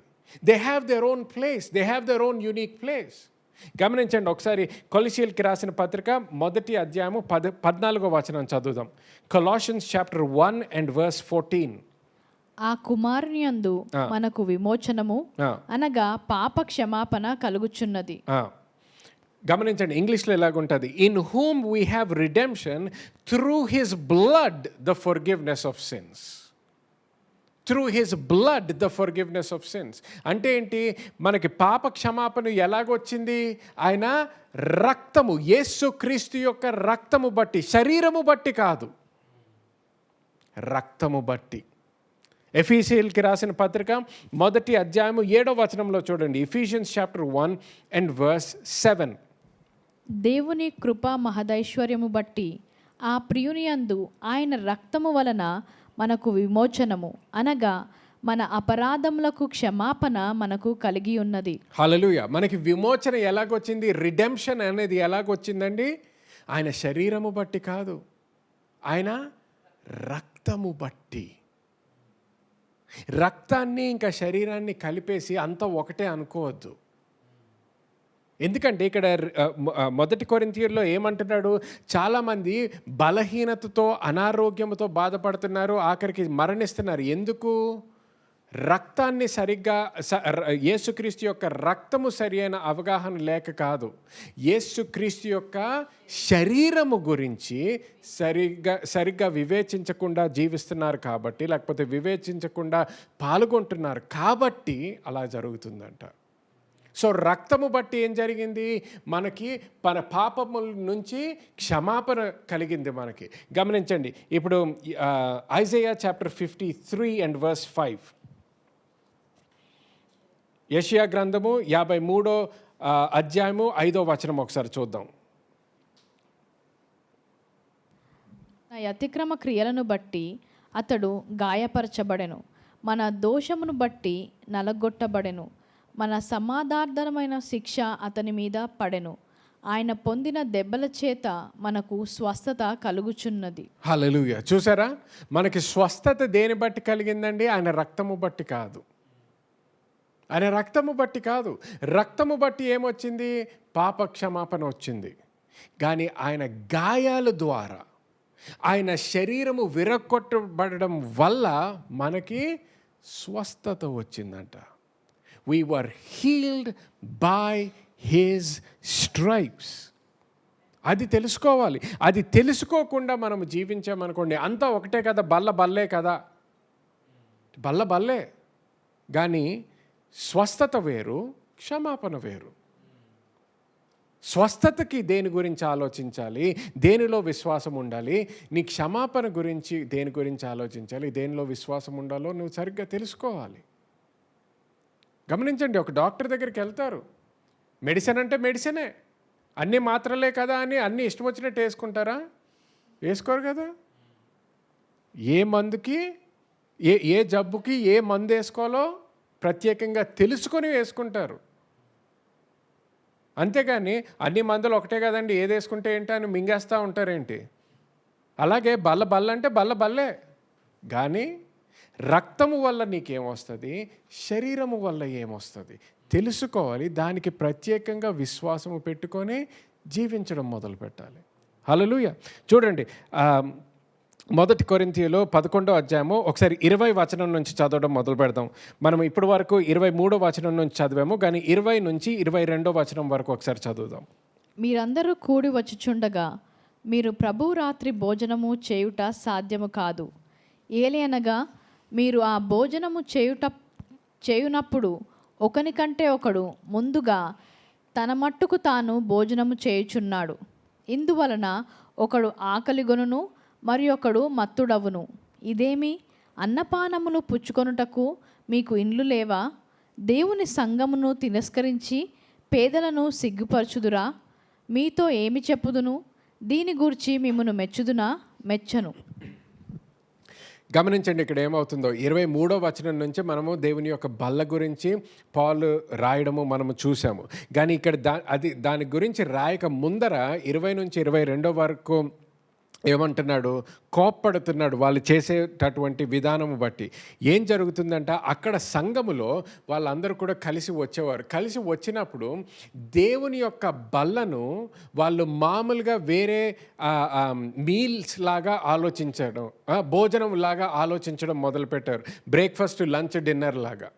They have their own place, they have their own unique place. గమనించండి ఒకసారి. కొలొస్సీయులకి రాసిన పత్రిక 1వ అధ్యాయము 14వ వచనం చదువుదాం. కొలాషియన్స్ చాప్టర్ 1 and verse 14. ఆ కుమారుని యందు మనకు విమోచనము, అనగా పాప క్షమాపణ కలుగుచున్నది. గమనించండి ఇంగ్లీష్లో ఎలాగుంటుంది, in whom we have redemption through his blood the forgiveness of sins. Through his blood the forgiveness of sins అంటే ఏంటి? మనకి పాప క్షమాపణ ఎలాగొచ్చింది? ఆయన రక్తము, యేసు క్రీస్తు యొక్క రక్తము బట్టి, శరీరము బట్టి కాదు, రక్తము బట్టి. ఎఫీసీయులకి రాసిన పత్రిక 1వ అధ్యాయము 7వ వచనంలో చూడండి. Ephesians chapter 1 and verse 7. దేవుని కృపా మహదైశ్వర్యము బట్టి ఆ ప్రియునియందు ఆయన రక్తము వలన మనకు విమోచనము, అనగా మన అపరాధములకు క్షమాపణ మనకు కలిగి ఉన్నది. హల్లెలూయా. మనకి విమోచన ఎలాగొచ్చింది? రిడెంప్షన్ అనేది ఎలాగొచ్చిందండి? ఆయన శరీరము బట్టి కాదు, ఆయన రక్తము బట్టి. రక్తాన్ని ఇంకా శరీరాన్ని కలిపేసి అంతా ఒకటే అనుకోవద్దు. ఎందుకంటే ఇక్కడ 1 కొరింథీయుల్లో ఏమంటున్నాడు? చాలామంది బలహీనతతో, అనారోగ్యంతో బాధపడుతున్నారు, ఆఖరికి మరణిస్తున్నారు. ఎందుకు? రక్తాన్ని సరిగ్గా యేసుక్రీస్తు యొక్క రక్తము సరి అయిన అవగాహన లేక కాదు, యేసుక్రీస్తు యొక్క శరీరము గురించి సరిగ్గా వివేచించకుండా జీవిస్తున్నారు కాబట్టి, లేకపోతే వివేచించకుండా పాల్గొంటున్నారు కాబట్టి అలా జరుగుతుందంట. సో రక్తము బట్టి ఏం జరిగింది? మనకి మన పాపముల నుంచి క్షమాపణ కలిగింది మనకి. గమనించండి, ఇప్పుడు ఐజయా చాప్టర్ 53 అండ్ వర్స్ 5. యెషయా గ్రంథము 53 అధ్యాయము 5వ వచనం ఒకసారి చూద్దాం. నా అతిక్రమ క్రియలను బట్టి అతడు గాయపరచబడెను, మన దోషమును బట్టి నలగొట్టబడెను, మన సమాధానమైన శిక్ష అతని మీద పడెను, ఆయన పొందిన దెబ్బల చేత మనకు స్వస్థత కలుగుచున్నది. హల్లెలూయా. చూసారా, మనకి స్వస్థత దేని బట్టి కలిగిందండి? ఆయన రక్తము బట్టి కాదు. ఆయన రక్తము బట్టి కాదు. రక్తము బట్టి ఏమొచ్చింది? పాప క్షమాపణ వచ్చింది. కానీ ఆయన గాయాల ద్వారా, ఆయన శరీరము విరగొట్టబడడం వల్ల మనకి స్వస్థత వచ్చిందంట. We were healed by his stripes. అది తెలుసుకోవాలి. అది తెలుసుకోకుండా మనం జీవించామనుకోండి, అంతా ఒకటే కదా, బల్లే కదా, బల్లే. కానీ స్వస్థత వేరు, క్షమాపణ వేరు. స్వస్థతకి దేని గురించి ఆలోచించాలి, దేనిలో విశ్వాసం ఉండాలి. నీ క్షమాపణ గురించి దేని గురించి ఆలోచించాలి, దేనిలో విశ్వాసం ఉండాలో నువ్వు సరిగ్గా తెలుసుకోవాలి. గమనించండి, ఒక డాక్టర్ దగ్గరికి వెళ్తారు, మెడిసిన్ అంటే మెడిసినే, అన్ని మాత్రలే కదా అని అన్నీ ఇష్టం వచ్చినట్టు వేసుకుంటారా? వేసుకోరు కదా. ఏ మందుకి ఏ జబ్బుకి ఏ మందు వేసుకోవాలో ప్రత్యేకంగా తెలుసుకొని వేసుకుంటారు. అంతేగాని అన్ని మందులు ఒకటే కదండి, ఏది వేసుకుంటే ఏంటి అని మింగేస్తూ ఉంటారేంటి? అలాగే బల్ల అంటే బల్లే. కానీ రక్తము వల్ల నీకేమొస్తుంది, శరీరము వల్ల ఏమొస్తుంది తెలుసుకోవాలి. దానికి ప్రత్యేకంగా విశ్వాసము పెట్టుకొని జీవించడం మొదలు పెట్టాలి. హల్లెలూయా. చూడండి, 1 కొరింథీయులు 11వ అధ్యాయము ఒకసారి 20 వచనం నుంచి చదవడం మొదలు పెడదాం. మనం ఇప్పటి వరకు 23వ వచనం నుంచి చదివాము, కానీ 20 నుంచి 22వ వచనం వరకు ఒకసారి చదువుదాం. మీరందరూ కూడి వచ్చుచుండగా మీరు ప్రభువు రాత్రి భోజనము చేయుట సాధ్యము కాదు. ఏలయనగా మీరు ఆ భోజనము చేయునప్పుడు ఒకనికంటే ఒకడు ముందుగా తన మట్టుకు తాను భోజనము చేయుచున్నాడు. ఇందువలన ఒకడు ఆకలిగొనును, మరి ఒకడు మత్తుడవును. ఇదేమి, అన్నపానములు పుచ్చుకొనుటకు మీకు ఇండ్లు లేవా? దేవుని సంఘమును తిరస్కరించి పేదలను సిగ్గుపరచుదురా? మీతో ఏమి చెప్పుదును? దీని గూర్చి మిమ్మును మెచ్చుదునా? మెచ్చను. గమనించండి, ఇక్కడ ఏమవుతుందో. 23వ వచనం నుంచి మనము దేవుని యొక్క బల్ల గురించి పౌలు రాయడము మనము చూసాము. కానీ ఇక్కడ దాని గురించి రాయక ముందర 20 నుంచి 22 వరకు ఏమంటున్నాడు? కోప్పడుతున్నాడు వాళ్ళు చేసేటటువంటి విధానము బట్టి. ఏం జరుగుతుందంట, అక్కడ సంఘములో వాళ్ళందరూ కూడా కలిసి వచ్చేవారు. కలిసి వచ్చినప్పుడు దేవుని యొక్క బల్లను వాళ్ళు మామూలుగా వేరే మీల్స్ లాగా ఆలోచించడం, భోజనం లాగా ఆలోచించడం మొదలుపెట్టారు. బ్రేక్ఫాస్ట్, లంచ్, డిన్నర్ లాగా.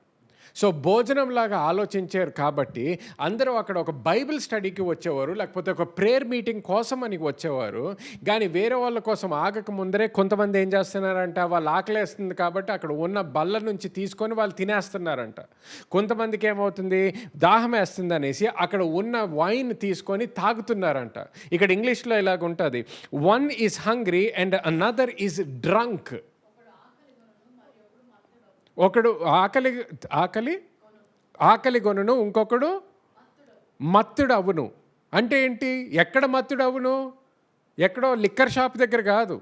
సో భోజనం లాగా ఆలోచించారు కాబట్టి అందరూ అక్కడ ఒక బైబిల్ స్టడీకి వచ్చేవారు, లేకపోతే ఒక ప్రేయర్ మీటింగ్ కోసం అని వచ్చేవారు. కానీ వేరే వాళ్ళ కోసం ఆగక ముందరే కొంతమంది ఏం చేస్తున్నారంట, వాళ్ళు ఆకలేస్తుంది కాబట్టి అక్కడ ఉన్న బల్ల నుంచి తీసుకొని వాళ్ళు తినేస్తున్నారంట. కొంతమందికి ఏమవుతుంది, దాహం వేస్తుంది అనేసి అక్కడ ఉన్న వైన్ తీసుకొని తాగుతున్నారంట. ఇక్కడ ఇంగ్లీష్లో ఇలాగ ఉంటుంది, one is hungry and another is drunk. ఒకడు ఆకలి కొనును, ఇంకొకడు మత్తుడు అవును. అంటే ఏంటి? ఎక్కడ మత్తుడు అవును? ఎక్కడో లిక్కర్ షాప్ దగ్గర కాదు,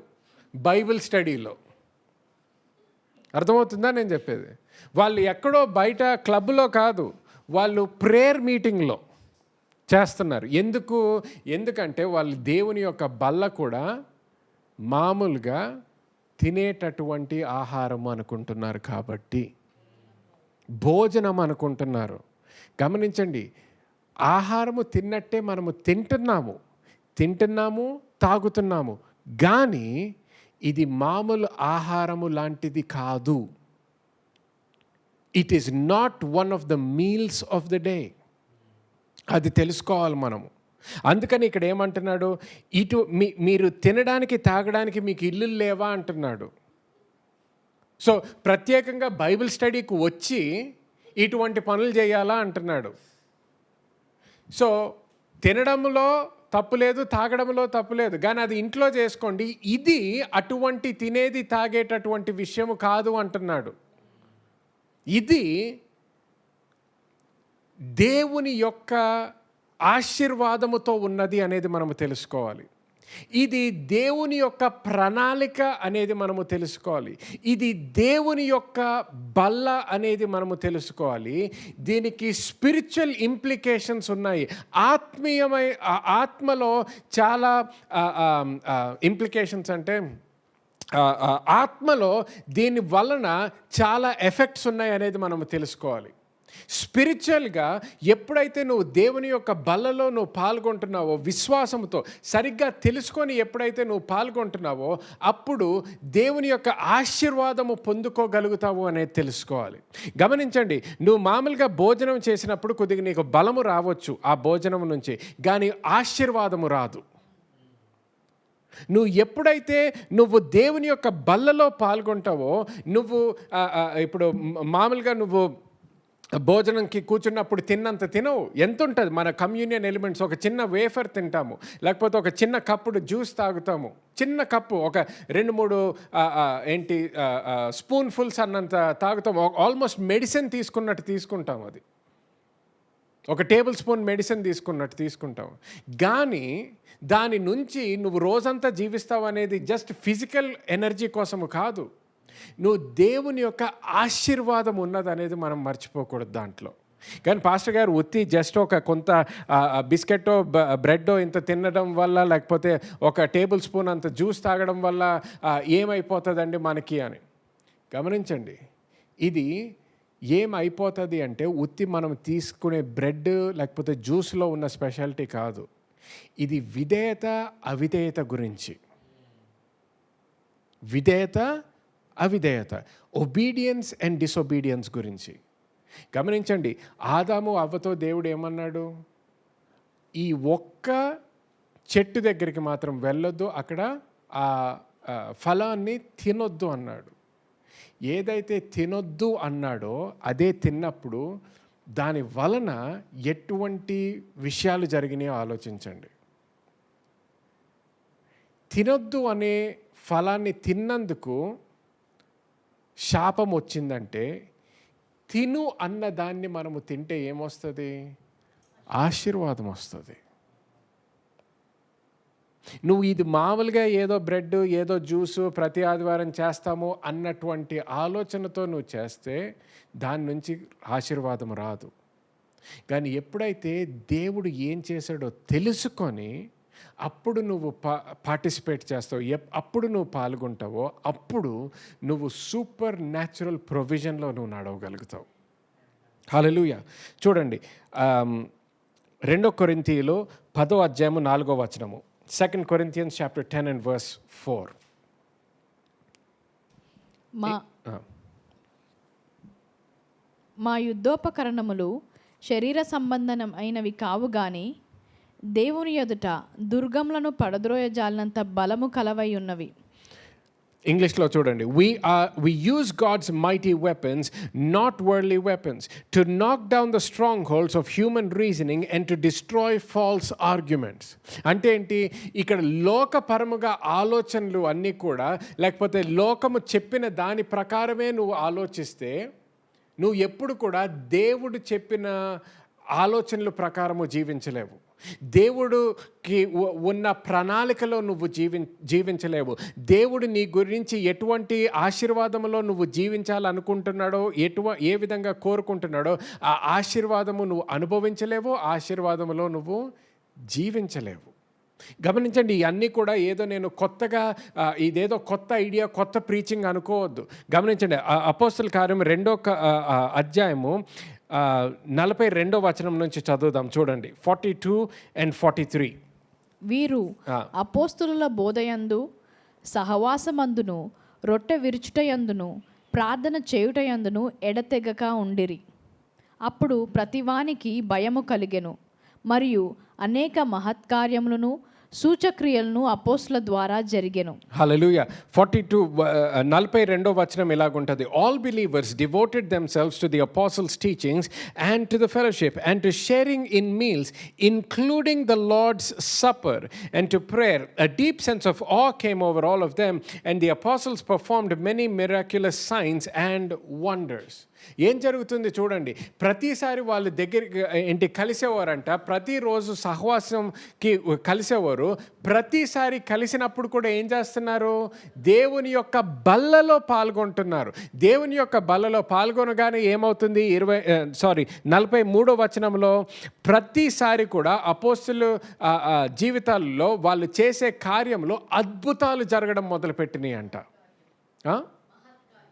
బైబిల్ స్టడీలో. అర్థమవుతుందా నేను చెప్పేది? వాళ్ళు ఎక్కడో బయట క్లబ్లో కాదు, వాళ్ళు ప్రేయర్ మీటింగ్లో చేస్తున్నారు. ఎందుకంటే వాళ్ళు దేవుని యొక్క బల్ల కూడా మామూలుగా తినేటటువంటి ఆహారం అనుకుంటున్నారు కాబట్టి, భోజనం అనుకుంటున్నారు. గమనించండి, ఆహారము తిన్నట్టే మనము తింటున్నాము, తాగుతున్నాము. కానీ ఇది మామూలు ఆహారము లాంటిది కాదు. It is not one of the meals of the day. అది తెలుసుకోవాలి మనము. అందుకని ఇక్కడ ఏమంటున్నాడు, మీరు తినడానికి తాగడానికి మీకు ఇల్లు లేవా అంటున్నాడు. సో ప్రత్యేకంగా బైబిల్ స్టడీకి వచ్చి ఇటువంటి పనులు చేయాలా అంటున్నాడు. సో తినడంలో తప్పు లేదు, తాగడంలో తప్పు లేదు, కానీ అది ఇంట్లో చేసుకోండి. ఇది అటువంటి తినేది తాగేటటువంటి విషయము కాదు అంటున్నాడు. ఇది దేవుని యొక్క ఆశీర్వాదముతో ఉన్నది అనేది మనము తెలుసుకోవాలి. ఇది దేవుని యొక్క ప్రణాళిక అనేది మనము తెలుసుకోవాలి. ఇది దేవుని యొక్క బల్ల అనేది మనము తెలుసుకోవాలి. దీనికి స్పిరిచువల్ ఇంప్లికేషన్స్ ఉన్నాయి. ఆత్మలో చాలా ఇంప్లికేషన్స్ అంటే ఆత్మలో దీని వలన చాలా ఎఫెక్ట్స్ ఉన్నాయి అనేది మనము తెలుసుకోవాలి. స్పిరిచువల్గా ఎప్పుడైతే నువ్వు దేవుని యొక్క బల్లలో నువ్వు పాల్గొంటున్నావో, విశ్వాసంతో సరిగ్గా తెలుసుకొని ఎప్పుడైతే నువ్వు పాల్గొంటున్నావో, అప్పుడు దేవుని యొక్క ఆశీర్వాదము పొందుకోగలుగుతావు అనేది తెలుసుకోవాలి. గమనించండి, నువ్వు మామూలుగా భోజనం చేసినప్పుడు కొద్దిగా నీకు బలము రావచ్చు ఆ భోజనం నుంచి, కానీ ఆశీర్వాదము రాదు. నువ్వు ఎప్పుడైతే నువ్వు దేవుని యొక్క బల్లలో పాల్గొంటావో, నువ్వు ఇప్పుడు మామూలుగా నువ్వు భోజనంకి కూర్చున్నప్పుడు తిన్నంత తినవు. ఎంత ఉంటుంది మన కమ్యూనియన్ ఎలిమెంట్స్? ఒక చిన్న వేఫర్ తింటాము, లేకపోతే ఒక చిన్న కప్పుడు జ్యూస్ తాగుతాము. చిన్న కప్పు ఒక 2-3 స్పూన్ఫుల్స్ అన్నంత తాగుతాము. ఆల్మోస్ట్ మెడిసిన్ తీసుకున్నట్టు తీసుకుంటాము. అది ఒక టేబుల్ స్పూన్ మెడిసిన్ తీసుకున్నట్టు తీసుకుంటాము. కానీ దాని నుంచి నువ్వు రోజంతా జీవిస్తావు అనేది జస్ట్ ఫిజికల్ ఎనర్జీ కోసము కాదు. నువ్వు దేవుని యొక్క ఆశీర్వాదం ఉన్నదనేది మనం మర్చిపోకూడదు దాంట్లో. కానీ పాస్టర్ గారు ఉత్తి జస్ట్ ఒక కొంత బిస్కెట్టో బ్రెడ్డో ఇంత తినడం వల్ల, లేకపోతే ఒక టేబుల్ స్పూన్ అంత జ్యూస్ తాగడం వల్ల ఏమైపోతుందండి మనకి అని గమనించండి. ఇది ఏమైపోతుంది అంటే ఉత్తి మనం తీసుకునే బ్రెడ్ లేకపోతే జ్యూస్లో ఉన్న స్పెషాలిటీ కాదు. ఇది విధేయత అవిధేయత గురించి. విధేయత అవిధేయత, ఒబీడియన్స్ అండ్ డిసొబీడియన్స్ గురించి. గమనించండి, ఆదాము అవ్వతో దేవుడు ఏమన్నాడు? ఈ ఒక్క చెట్టు దగ్గరికి మాత్రం వెళ్ళొద్దు, అక్కడ ఆ ఫలాన్ని తినొద్దు అన్నాడు. ఏదైతే తినొద్దు అన్నాడో అదే తిన్నప్పుడు దాని వలన ఎటువంటి విషయాలు జరిగినాయో ఆలోచించండి. తినొద్దు అనే ఫలాన్ని తిన్నందుకు శాపం వచ్చిందంటే, తిను అన్న దాన్ని మనము తింటే ఏమొస్తుంది? ఆశీర్వాదం వస్తుంది. నువ్వు ఇది మామూలుగా ఏదో బ్రెడ్ ఏదో జ్యూసు ప్రతి ఆదివారం చేస్తాము అన్నటువంటి ఆలోచనతో నువ్వు చేస్తే దాని నుంచి ఆశీర్వాదం రాదు. కానీ ఎప్పుడైతే దేవుడు ఏం చేశాడో తెలుసుకొని అప్పుడు నువ్వు పార్టిసిపేట్ చేస్తావు, అప్పుడు నువ్వు పాల్గొంటావో, అప్పుడు నువ్వు సూపర్ న్యాచురల్ ప్రొవిజన్లో నువ్వు నడవగలుగుతావు. హల్లెలూయా. చూడండి, 2 కొరింథీయులు 10వ అధ్యాయము 4వ వచనము. 2 Corinthians chapter 10 and verse 4. మా యుద్ధోపకరణములు శరీర సంబంధం అయినవి కావు గాని దేవుని ఎదుట దుర్గములను పడద్రోయజాలినంత బలము కలవై ఉన్నవి. ఇంగ్లీష్లో చూడండి, we use God's mighty weapons, not worldly weapons, to knock down the strongholds of human reasoning and to destroy false arguments. అంటే ఏంటి? ఇక్కడ లోకపరముగా ఆలోచనలు అన్నీ కూడా, లేకపోతే లోకము చెప్పిన దాని ప్రకారమే నువ్వు ఆలోచిస్తే నువ్వు ఎప్పుడు కూడా దేవుడు చెప్పిన ఆలోచనల ప్రకారము జీవించలేవు. దేవుడికి ఉన్న ప్రణాళికలో నువ్వు జీవించలేవు. దేవుడు నీ గురించి ఎటువంటి ఆశీర్వాదములో నువ్వు జీవించాలనుకుంటున్నాడో, ఏ విధంగా కోరుకుంటున్నాడో ఆ ఆశీర్వాదము నువ్వు అనుభవించలేవు, ఆశీర్వాదములో నువ్వు జీవించలేవు. గమనించండి, ఇవన్నీ కూడా ఏదో నేను కొత్తగా ఇదేదో కొత్త ఐడియా, కొత్త ప్రీచింగ్ అనుకోవద్దు. గమనించండి, అపోస్తల కార్యం 2వ అధ్యాయము 42వ వచనం నుంచి చదువుదాం. చూడండి, 42 and 43. వీరు అపోస్తలుల బోధయందు, సహవాసమందును, రొట్టె విరుచుటయందును, ప్రార్థన చేయుటయందును ఎడతెగక ఉండిరి. అప్పుడు ప్రతివానికి భయము కలిగెను, మరియు అనేక మహత్కార్యములను సూచక్రియలను అపోస్తుల ద్వారా జరిగెను. హల్లెలూయా. 42 వచనం ఇలాగుంటది. All believers devoted themselves to the apostles teachings and to the fellowship and to sharing in meals including the lord's supper and to prayer. A deep sense of awe came over all of them and the apostles performed many miraculous signs and wonders. ఏం జరుగుతుంది చూడండి. ప్రతిసారి వాళ్ళు దగ్గరికి ఏంటి కలిసేవారంట, ప్రతిరోజు సహవాసంకి కలిసేవారు. ప్రతిసారి కలిసినప్పుడు కూడా ఏం చేస్తున్నారు? దేవుని యొక్క బల్లలో పాల్గొంటున్నారు. దేవుని యొక్క బల్లలో పాల్గొనగానే ఏమవుతుంది? 43వ వచనంలో ప్రతిసారి కూడా అపోస్తలుల జీవితాల్లో వాళ్ళు చేసే కార్యంలో అద్భుతాలు జరగడం మొదలుపెట్టినాయి అంట.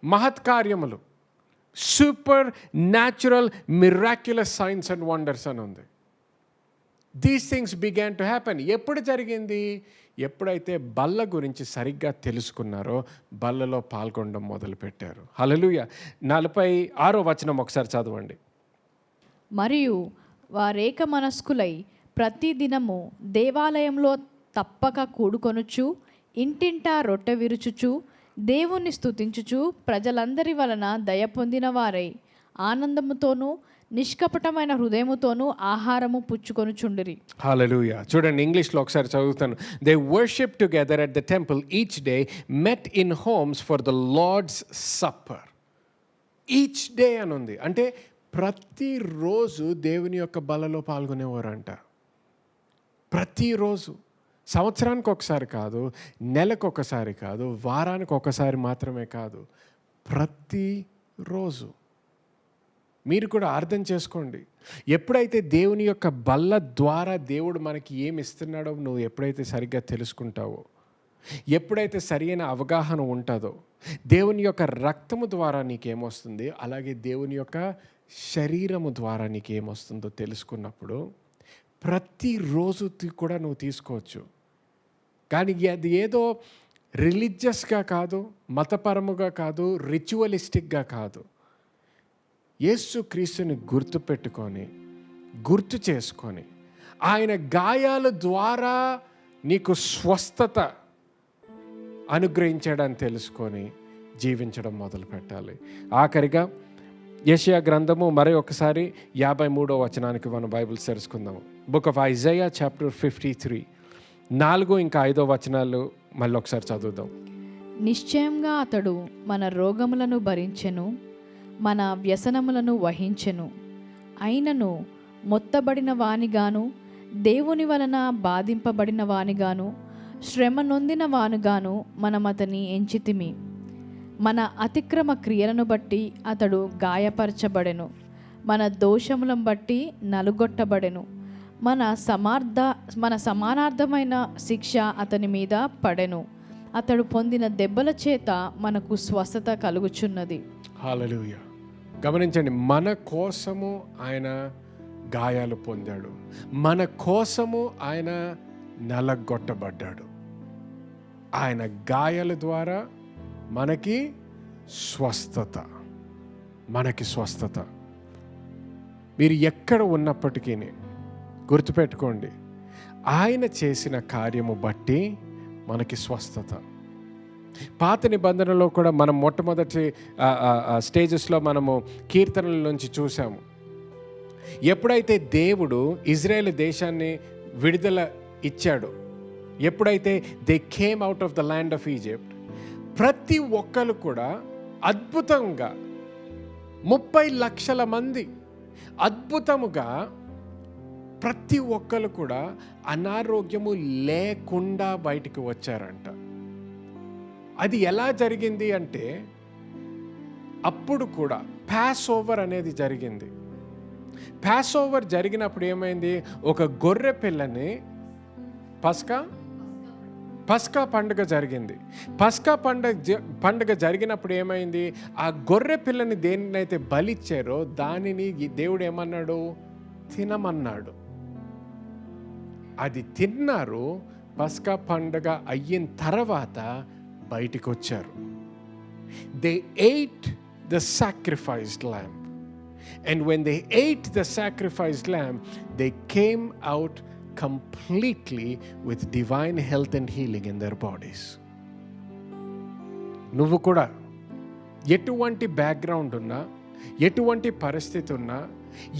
మహత్కార్యములు, supernatural miraculous signs and wonders అని ఉంది. These things began to happen. ఎప్పుడు జరిగింది? ఎప్పుడైతే బల్ల గురించి సరిగ్గా తెలుసుకున్నారో బల్లలో పాల్గొనడం మొదలుపెట్టారు. హల్లెలూయా. 46వ వచనం ఒకసారి చదవండి. మరియు వారేక మనస్కులై ప్రతి దినము దేవాలయంలో తప్పక కూడుకొనుచు ఇంటింటా రొట్టె విరుచుచు దేవుణ్ణి స్తుతించుచు ప్రజలందరి వలన దయ పొందిన వారై ఆనందముతోనూ నిష్కపటమైన హృదయముతోనూ ఆహారము పుచ్చుకొనుచుండిరి. హల్లెలూయా. చూడండి, ఇంగ్లీష్లో ఒకసారి చదువుతాను. They worship together at the temple each day, met in homes for the lord's supper. Each day అని ఉంది అంటే ప్రతిరోజు దేవుని యొక్క బలలో పాల్గొనేవారంట. ప్రతిరోజు, సంవత్సరానికి ఒకసారి కాదు, నెలకు ఒకసారి కాదు, వారానికి ఒకసారి మాత్రమే కాదు, ప్రతిరోజు. మీరు కూడా అర్థం చేసుకోండి. ఎప్పుడైతే దేవుని యొక్క బల్ల ద్వారా దేవుడు మనకి ఏమి ఇస్తున్నాడో నువ్వు ఎప్పుడైతే సరిగ్గా తెలుసుకుంటావో, ఎప్పుడైతే సరైన అవగాహన ఉంటుందో, దేవుని యొక్క రక్తము ద్వారా నీకేమొస్తుంది, అలాగే దేవుని యొక్క శరీరము ద్వారా నీకేమొస్తుందో తెలుసుకున్నప్పుడు ప్రతిరోజు కూడా నువ్వు తీసుకోవచ్చు. కానీ అది ఏదో రిలీజియస్గా కాదు, మతపరముగా కాదు, రిచువలిస్టిక్గా కాదు. యేసు క్రీస్తుని గుర్తుపెట్టుకొని, గుర్తు చేసుకొని, ఆయన గాయాల ద్వారా నీకు స్వస్థత అనుగ్రహించడాన్ని తెలుసుకొని జీవించడం మొదలు పెట్టాలి. ఆఖరిగా యెషయా గ్రంథము మరి ఒకసారి 53వ వచనానికి మనం బైబిల్ తెరుచుకుందాము. బుక్ ఆఫ్ ఐజయా చాప్టర్ 53 4 ఇంకా 5వ వచనాలు మళ్ళీ ఒకసారి చదువుదాం. నిశ్చయంగా అతడు మన రోగములను భరించెను, మన వ్యసనములను వహించెను. అయినను మొత్తబడిన వానిగాను, దేవుని వలన బాధింపబడిన వానిగాను, శ్రమ నొందిన వానుగాను మనమతని ఎంచితిమి. మన అతిక్రమ క్రియలను బట్టి అతడు గాయపరచబడెను, మన దోషములను బట్టి నలుగొట్టబడెను. మన సమానార్థమైన శిక్ష అతని మీద పడెను. అతడు పొందిన దెబ్బల చేత మనకు స్వస్థత కలుగుచున్నది. హల్లెలూయా. గమనించండి, మన కోసము ఆయన గాయాలు పొందాడు, మన కోసము ఆయన నలగొట్టబడ్డాడు. ఆయన గాయాల ద్వారా మనకి స్వస్థత, మనకి స్వస్థత. మీరు ఎక్కడ ఉన్నప్పటికీ గుర్తుపెట్టుకోండి, ఆయన చేసిన కార్యము బట్టి మనకి స్వస్థత. పాత నిబంధనలో కూడా మనం మొట్టమొదటి స్టేజెస్లో మనము కీర్తనల నుంచి చూసాము. ఎప్పుడైతే దేవుడు ఇజ్రాయేల్ దేశాన్ని విడుదల ఇచ్చాడో, ఎప్పుడైతే they came out of the land of Egypt, ప్రతి ఒక్కరు కూడా అద్భుతంగా 30 లక్షల మంది అద్భుతముగా ప్రతి ఒక్కరు కూడా అనారోగ్యము లేకుండా బయటికి వచ్చారంట. అది ఎలా జరిగింది అంటే, అప్పుడు కూడా పాస్ ఓవర్ అనేది జరిగింది. పాస్ ఓవర్ జరిగినప్పుడు ఏమైంది? ఒక గొర్రె పిల్లని పస్కా పండుగ జరిగింది. పస్కా పండుగ జరిగినప్పుడు ఏమైంది? ఆ గొర్రె పిల్లని దేనినైతే బలిచ్చారో దానిని దేవుడు ఏమన్నాడు? తినమన్నాడు. అది తిన్నారు. పస్కా పండుగ అయిన తర్వాత బయటికి వచ్చారు. They eight the sacrificed lamb. And when they ate the sacrificed lamb, they came out completely with divine health and healing in their bodies. నువ్వు కూడా ఎటువంటి బ్యాక్గ్రౌండ్ ఉన్నా, ఎటువంటి పరిస్థితి ఉన్నా,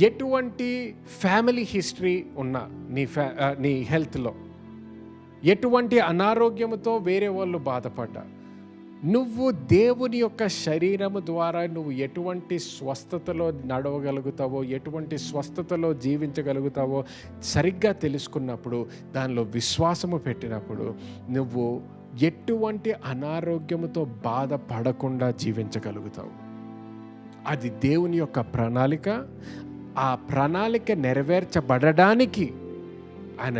ఎటువంటి ఫ్యామిలీ హిస్టరీ ఉన్నా, నీ హెల్త్లో ఎటువంటి అనారోగ్యంతో వేరే వాళ్ళు బాధపడ్డా, నువ్వు దేవుని యొక్క శరీరము ద్వారా నువ్వు ఎటువంటి స్వస్థతలో నడవగలుగుతావో, ఎటువంటి స్వస్థతలో జీవించగలుగుతావో సరిగ్గా తెలుసుకున్నప్పుడు, దానిలో విశ్వాసము పెట్టినప్పుడు, నువ్వు ఎటువంటి అనారోగ్యముతో బాధపడకుండా జీవించగలుగుతావు. అది దేవుని యొక్క ప్రణాళిక. ఆ ప్రణాళిక నెరవేర్చబడడానికి ఆయన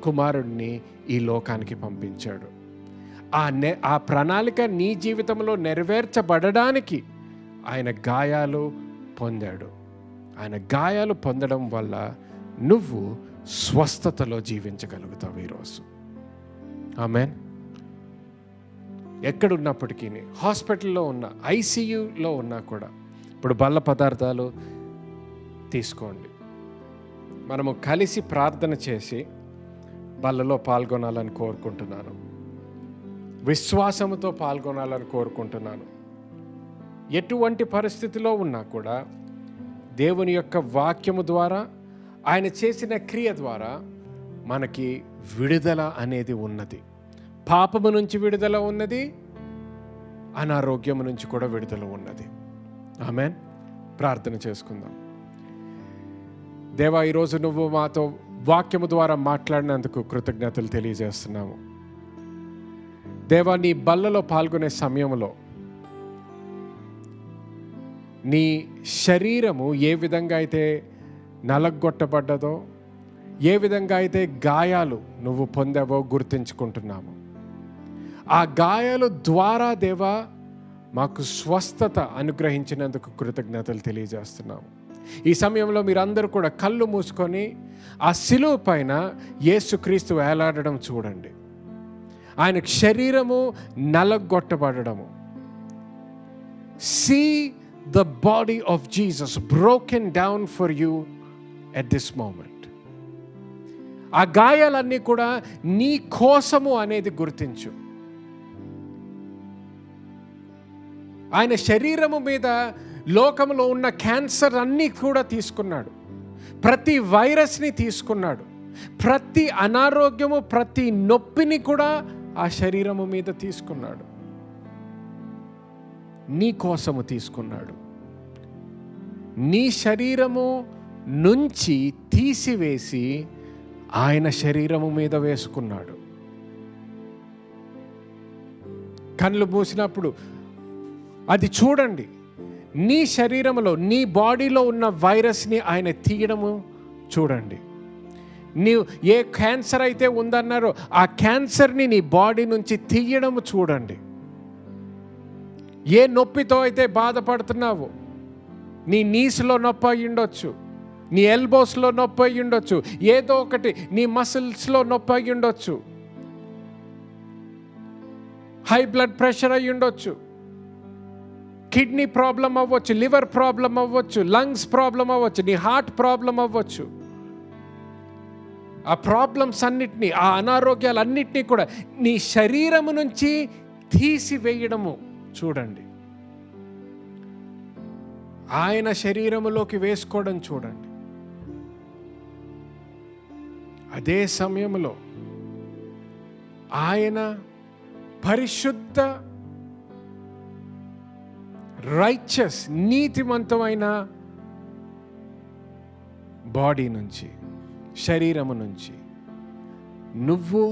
కుమారుడిని ఈ లోకానికి పంపించాడు. ఆ ప్రణాళిక నీ జీవితంలో నెరవేర్చబడడానికి ఆయన గాయాలు పొందాడు. ఆయన గాయాలు పొందడం వల్ల నువ్వు స్వస్థతలో జీవించగలుగుతావు ఈరోజు. ఆమేన్. ఎక్కడున్నప్పటికీ, హాస్పిటల్లో ఉన్న, ఐసీయూలో ఉన్నా కూడా, ఇప్పుడు బల్ల పదార్థాలు తీసుకోండి. మనము కలిసి ప్రార్థన చేసి బల్లలో పాల్గొనాలని కోరుకుంటున్నాను. విశ్వాసముతో పాల్గొనాలని కోరుకుంటున్నాను. ఎటువంటి పరిస్థితిలో ఉన్నా కూడా దేవుని యొక్క వాక్యము ద్వారా, ఆయన చేసిన క్రియ ద్వారా మనకి విడుదల అనేది ఉన్నది. పాపము నుంచి విడుదల ఉన్నది, అనారోగ్యము నుంచి కూడా విడుదల ఉన్నది. ఆమేన్. ప్రార్థన చేసుకుందాం. దేవా, ఈరోజు నువ్వు మాతో వాక్యము ద్వారా మాట్లాడినందుకు కృతజ్ఞతలు తెలియజేస్తున్నాము. దేవా, నీ బల్లలో పాల్గొనే సమయంలో నీ శరీరము ఏ విధంగా అయితే నలగొట్టబడ్డదో, ఏ విధంగా అయితే గాయాలు నువ్వు పొందావో గుర్తించుకుంటున్నాము. ఆ గాయాలు ద్వారా దేవా మాకు స్వస్థత అనుగ్రహించినందుకు కృతజ్ఞతలు తెలియజేస్తున్నాము. ఈ సమయంలో మీరందరూ కూడా కళ్ళు మూసుకొని ఆ శిలువ పైన యేసుక్రీస్తు వేలాడడం చూడండి. ఆయన శరీరము నలగొట్టబడము. See the body of Jesus broken down for you at this moment. ఆ గాయాలన్నీ కూడా నీ కోసము అనేది గుర్తించు. ఆయన శరీరము మీద లోకంలో ఉన్న క్యాన్సర్ అన్నీ కూడా తీసుకున్నాడు. ప్రతి వైరస్ని తీసుకున్నాడు. ప్రతి అనారోగ్యము, ప్రతి నొప్పిని కూడా ఆ శరీరము మీద తీసుకున్నాడు. నీ కోసము తీసుకున్నాడు. నీ శరీరము నుంచి తీసివేసి ఆయన శరీరము మీద వేసుకున్నాడు. కళ్ళు మూసినప్పుడు అది చూడండి. నీ శరీరంలో, నీ బాడీలో ఉన్న వైరస్ని ఆయన తీయడము చూడండి. నీవు ఏ క్యాన్సర్ అయితే ఉందన్నారో ఆ క్యాన్సర్ని నీ బాడీ నుంచి తీయడము చూడండి. ఏ నొప్పితో అయితే బాధపడుతున్నావో, నీ నీస్లో నొప్పి అయి ఉండొచ్చు, నీ ఎల్బోస్లో నొప్పి అయి ఉండొచ్చు, ఏదో ఒకటి నీ మసిల్స్లో నొప్పి అయి ఉండొచ్చు, హై బ్లడ్ ప్రెషర్ అయి ఉండొచ్చు, కిడ్నీ ప్రాబ్లం అవ్వచ్చు, లివర్ ప్రాబ్లం అవ్వచ్చు, లంగ్స్ ప్రాబ్లం అవ్వచ్చు, నీ హార్ట్ ప్రాబ్లం అవ్వచ్చు. ఆ ప్రాబ్లమ్స్ అన్నిటినీ, ఆ అనారోగ్యాలన్నిటినీ కూడా నీ శరీరము నుంచి తీసివేయడము చూడండి. ఆయన శరీరములోకి వేసుకోవడం చూడండి. అదే సమయంలో ఆయన పరిశుద్ధ, రైచస్, నీతిమంతమైన బాడీ నుంచి, శరీరము నుంచి నువ్వు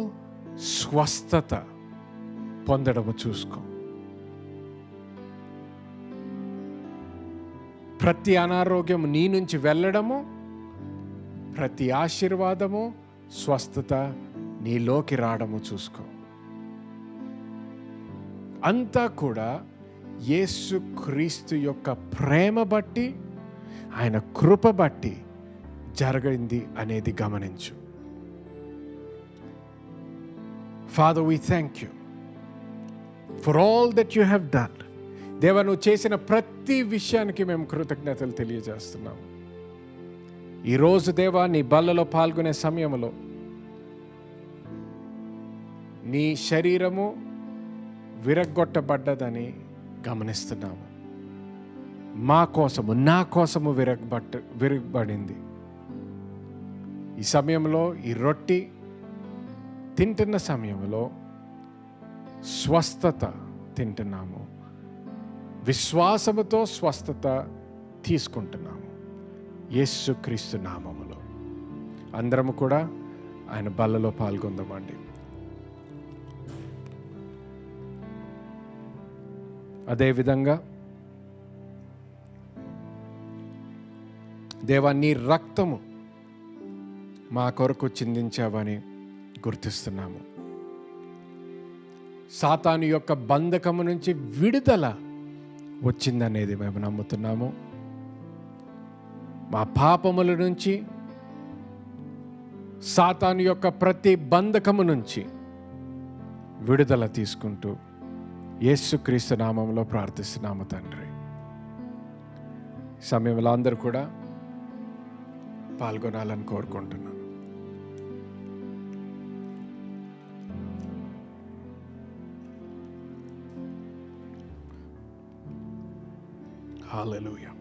స్వస్థత పొందడము చూసుకో. ప్రతి అనారోగ్యం నీ నుంచి వెళ్ళడము, ప్రతి ఆశీర్వాదము, స్వస్థత నీలోకి రావడము చూసుకో. అంతా కూడా యేసుక్రీస్తు యొక్క ప్రేమ బట్టి, ఆయన కృప బట్టి జరిగింది అనేది గమనించు. Father, we thank you for all that you have done. దేవా, నువ్వు చేసిన ప్రతి విషయానికి మేము కృతజ్ఞతలు తెలియజేస్తున్నాము. ఈరోజు దేవా, నీ బల్లలో పాల్గొనే సమయంలో నీ శరీరము విరగ్గొట్టబడ్డదని గమనిస్తున్నాము. మా కోసము, నా కోసము విరగబడింది. ఈ సమయంలో ఈ రొట్టి తింటున్న సమయంలో స్వస్థత తింటున్నాము, విశ్వాసముతో స్వస్థత తీసుకుంటున్నాము. యేసుక్రీస్తు నామములో అందరము కూడా ఆయన బల్లలో పాల్గొందామండి. అదేవిధంగా దేవా, నీ రక్తము మా కొరకు చిందించావని గుర్తిస్తున్నాము. సాతాను యొక్క బంధకము నుంచి విడుదల వచ్చిందనేది మేము నమ్ముతున్నాము. మా పాపముల నుంచి, సాతాను యొక్క ప్రతి బంధకము నుంచి విడుదల తీసుకుంటూ యేసుక్రీస్తు నామంలో ప్రార్థిస్తున్నాము తండ్రి. సమయంలో అందరూ కూడా పాల్గొనాలని కోరుకుంటున్నాను. హల్లెలూయా.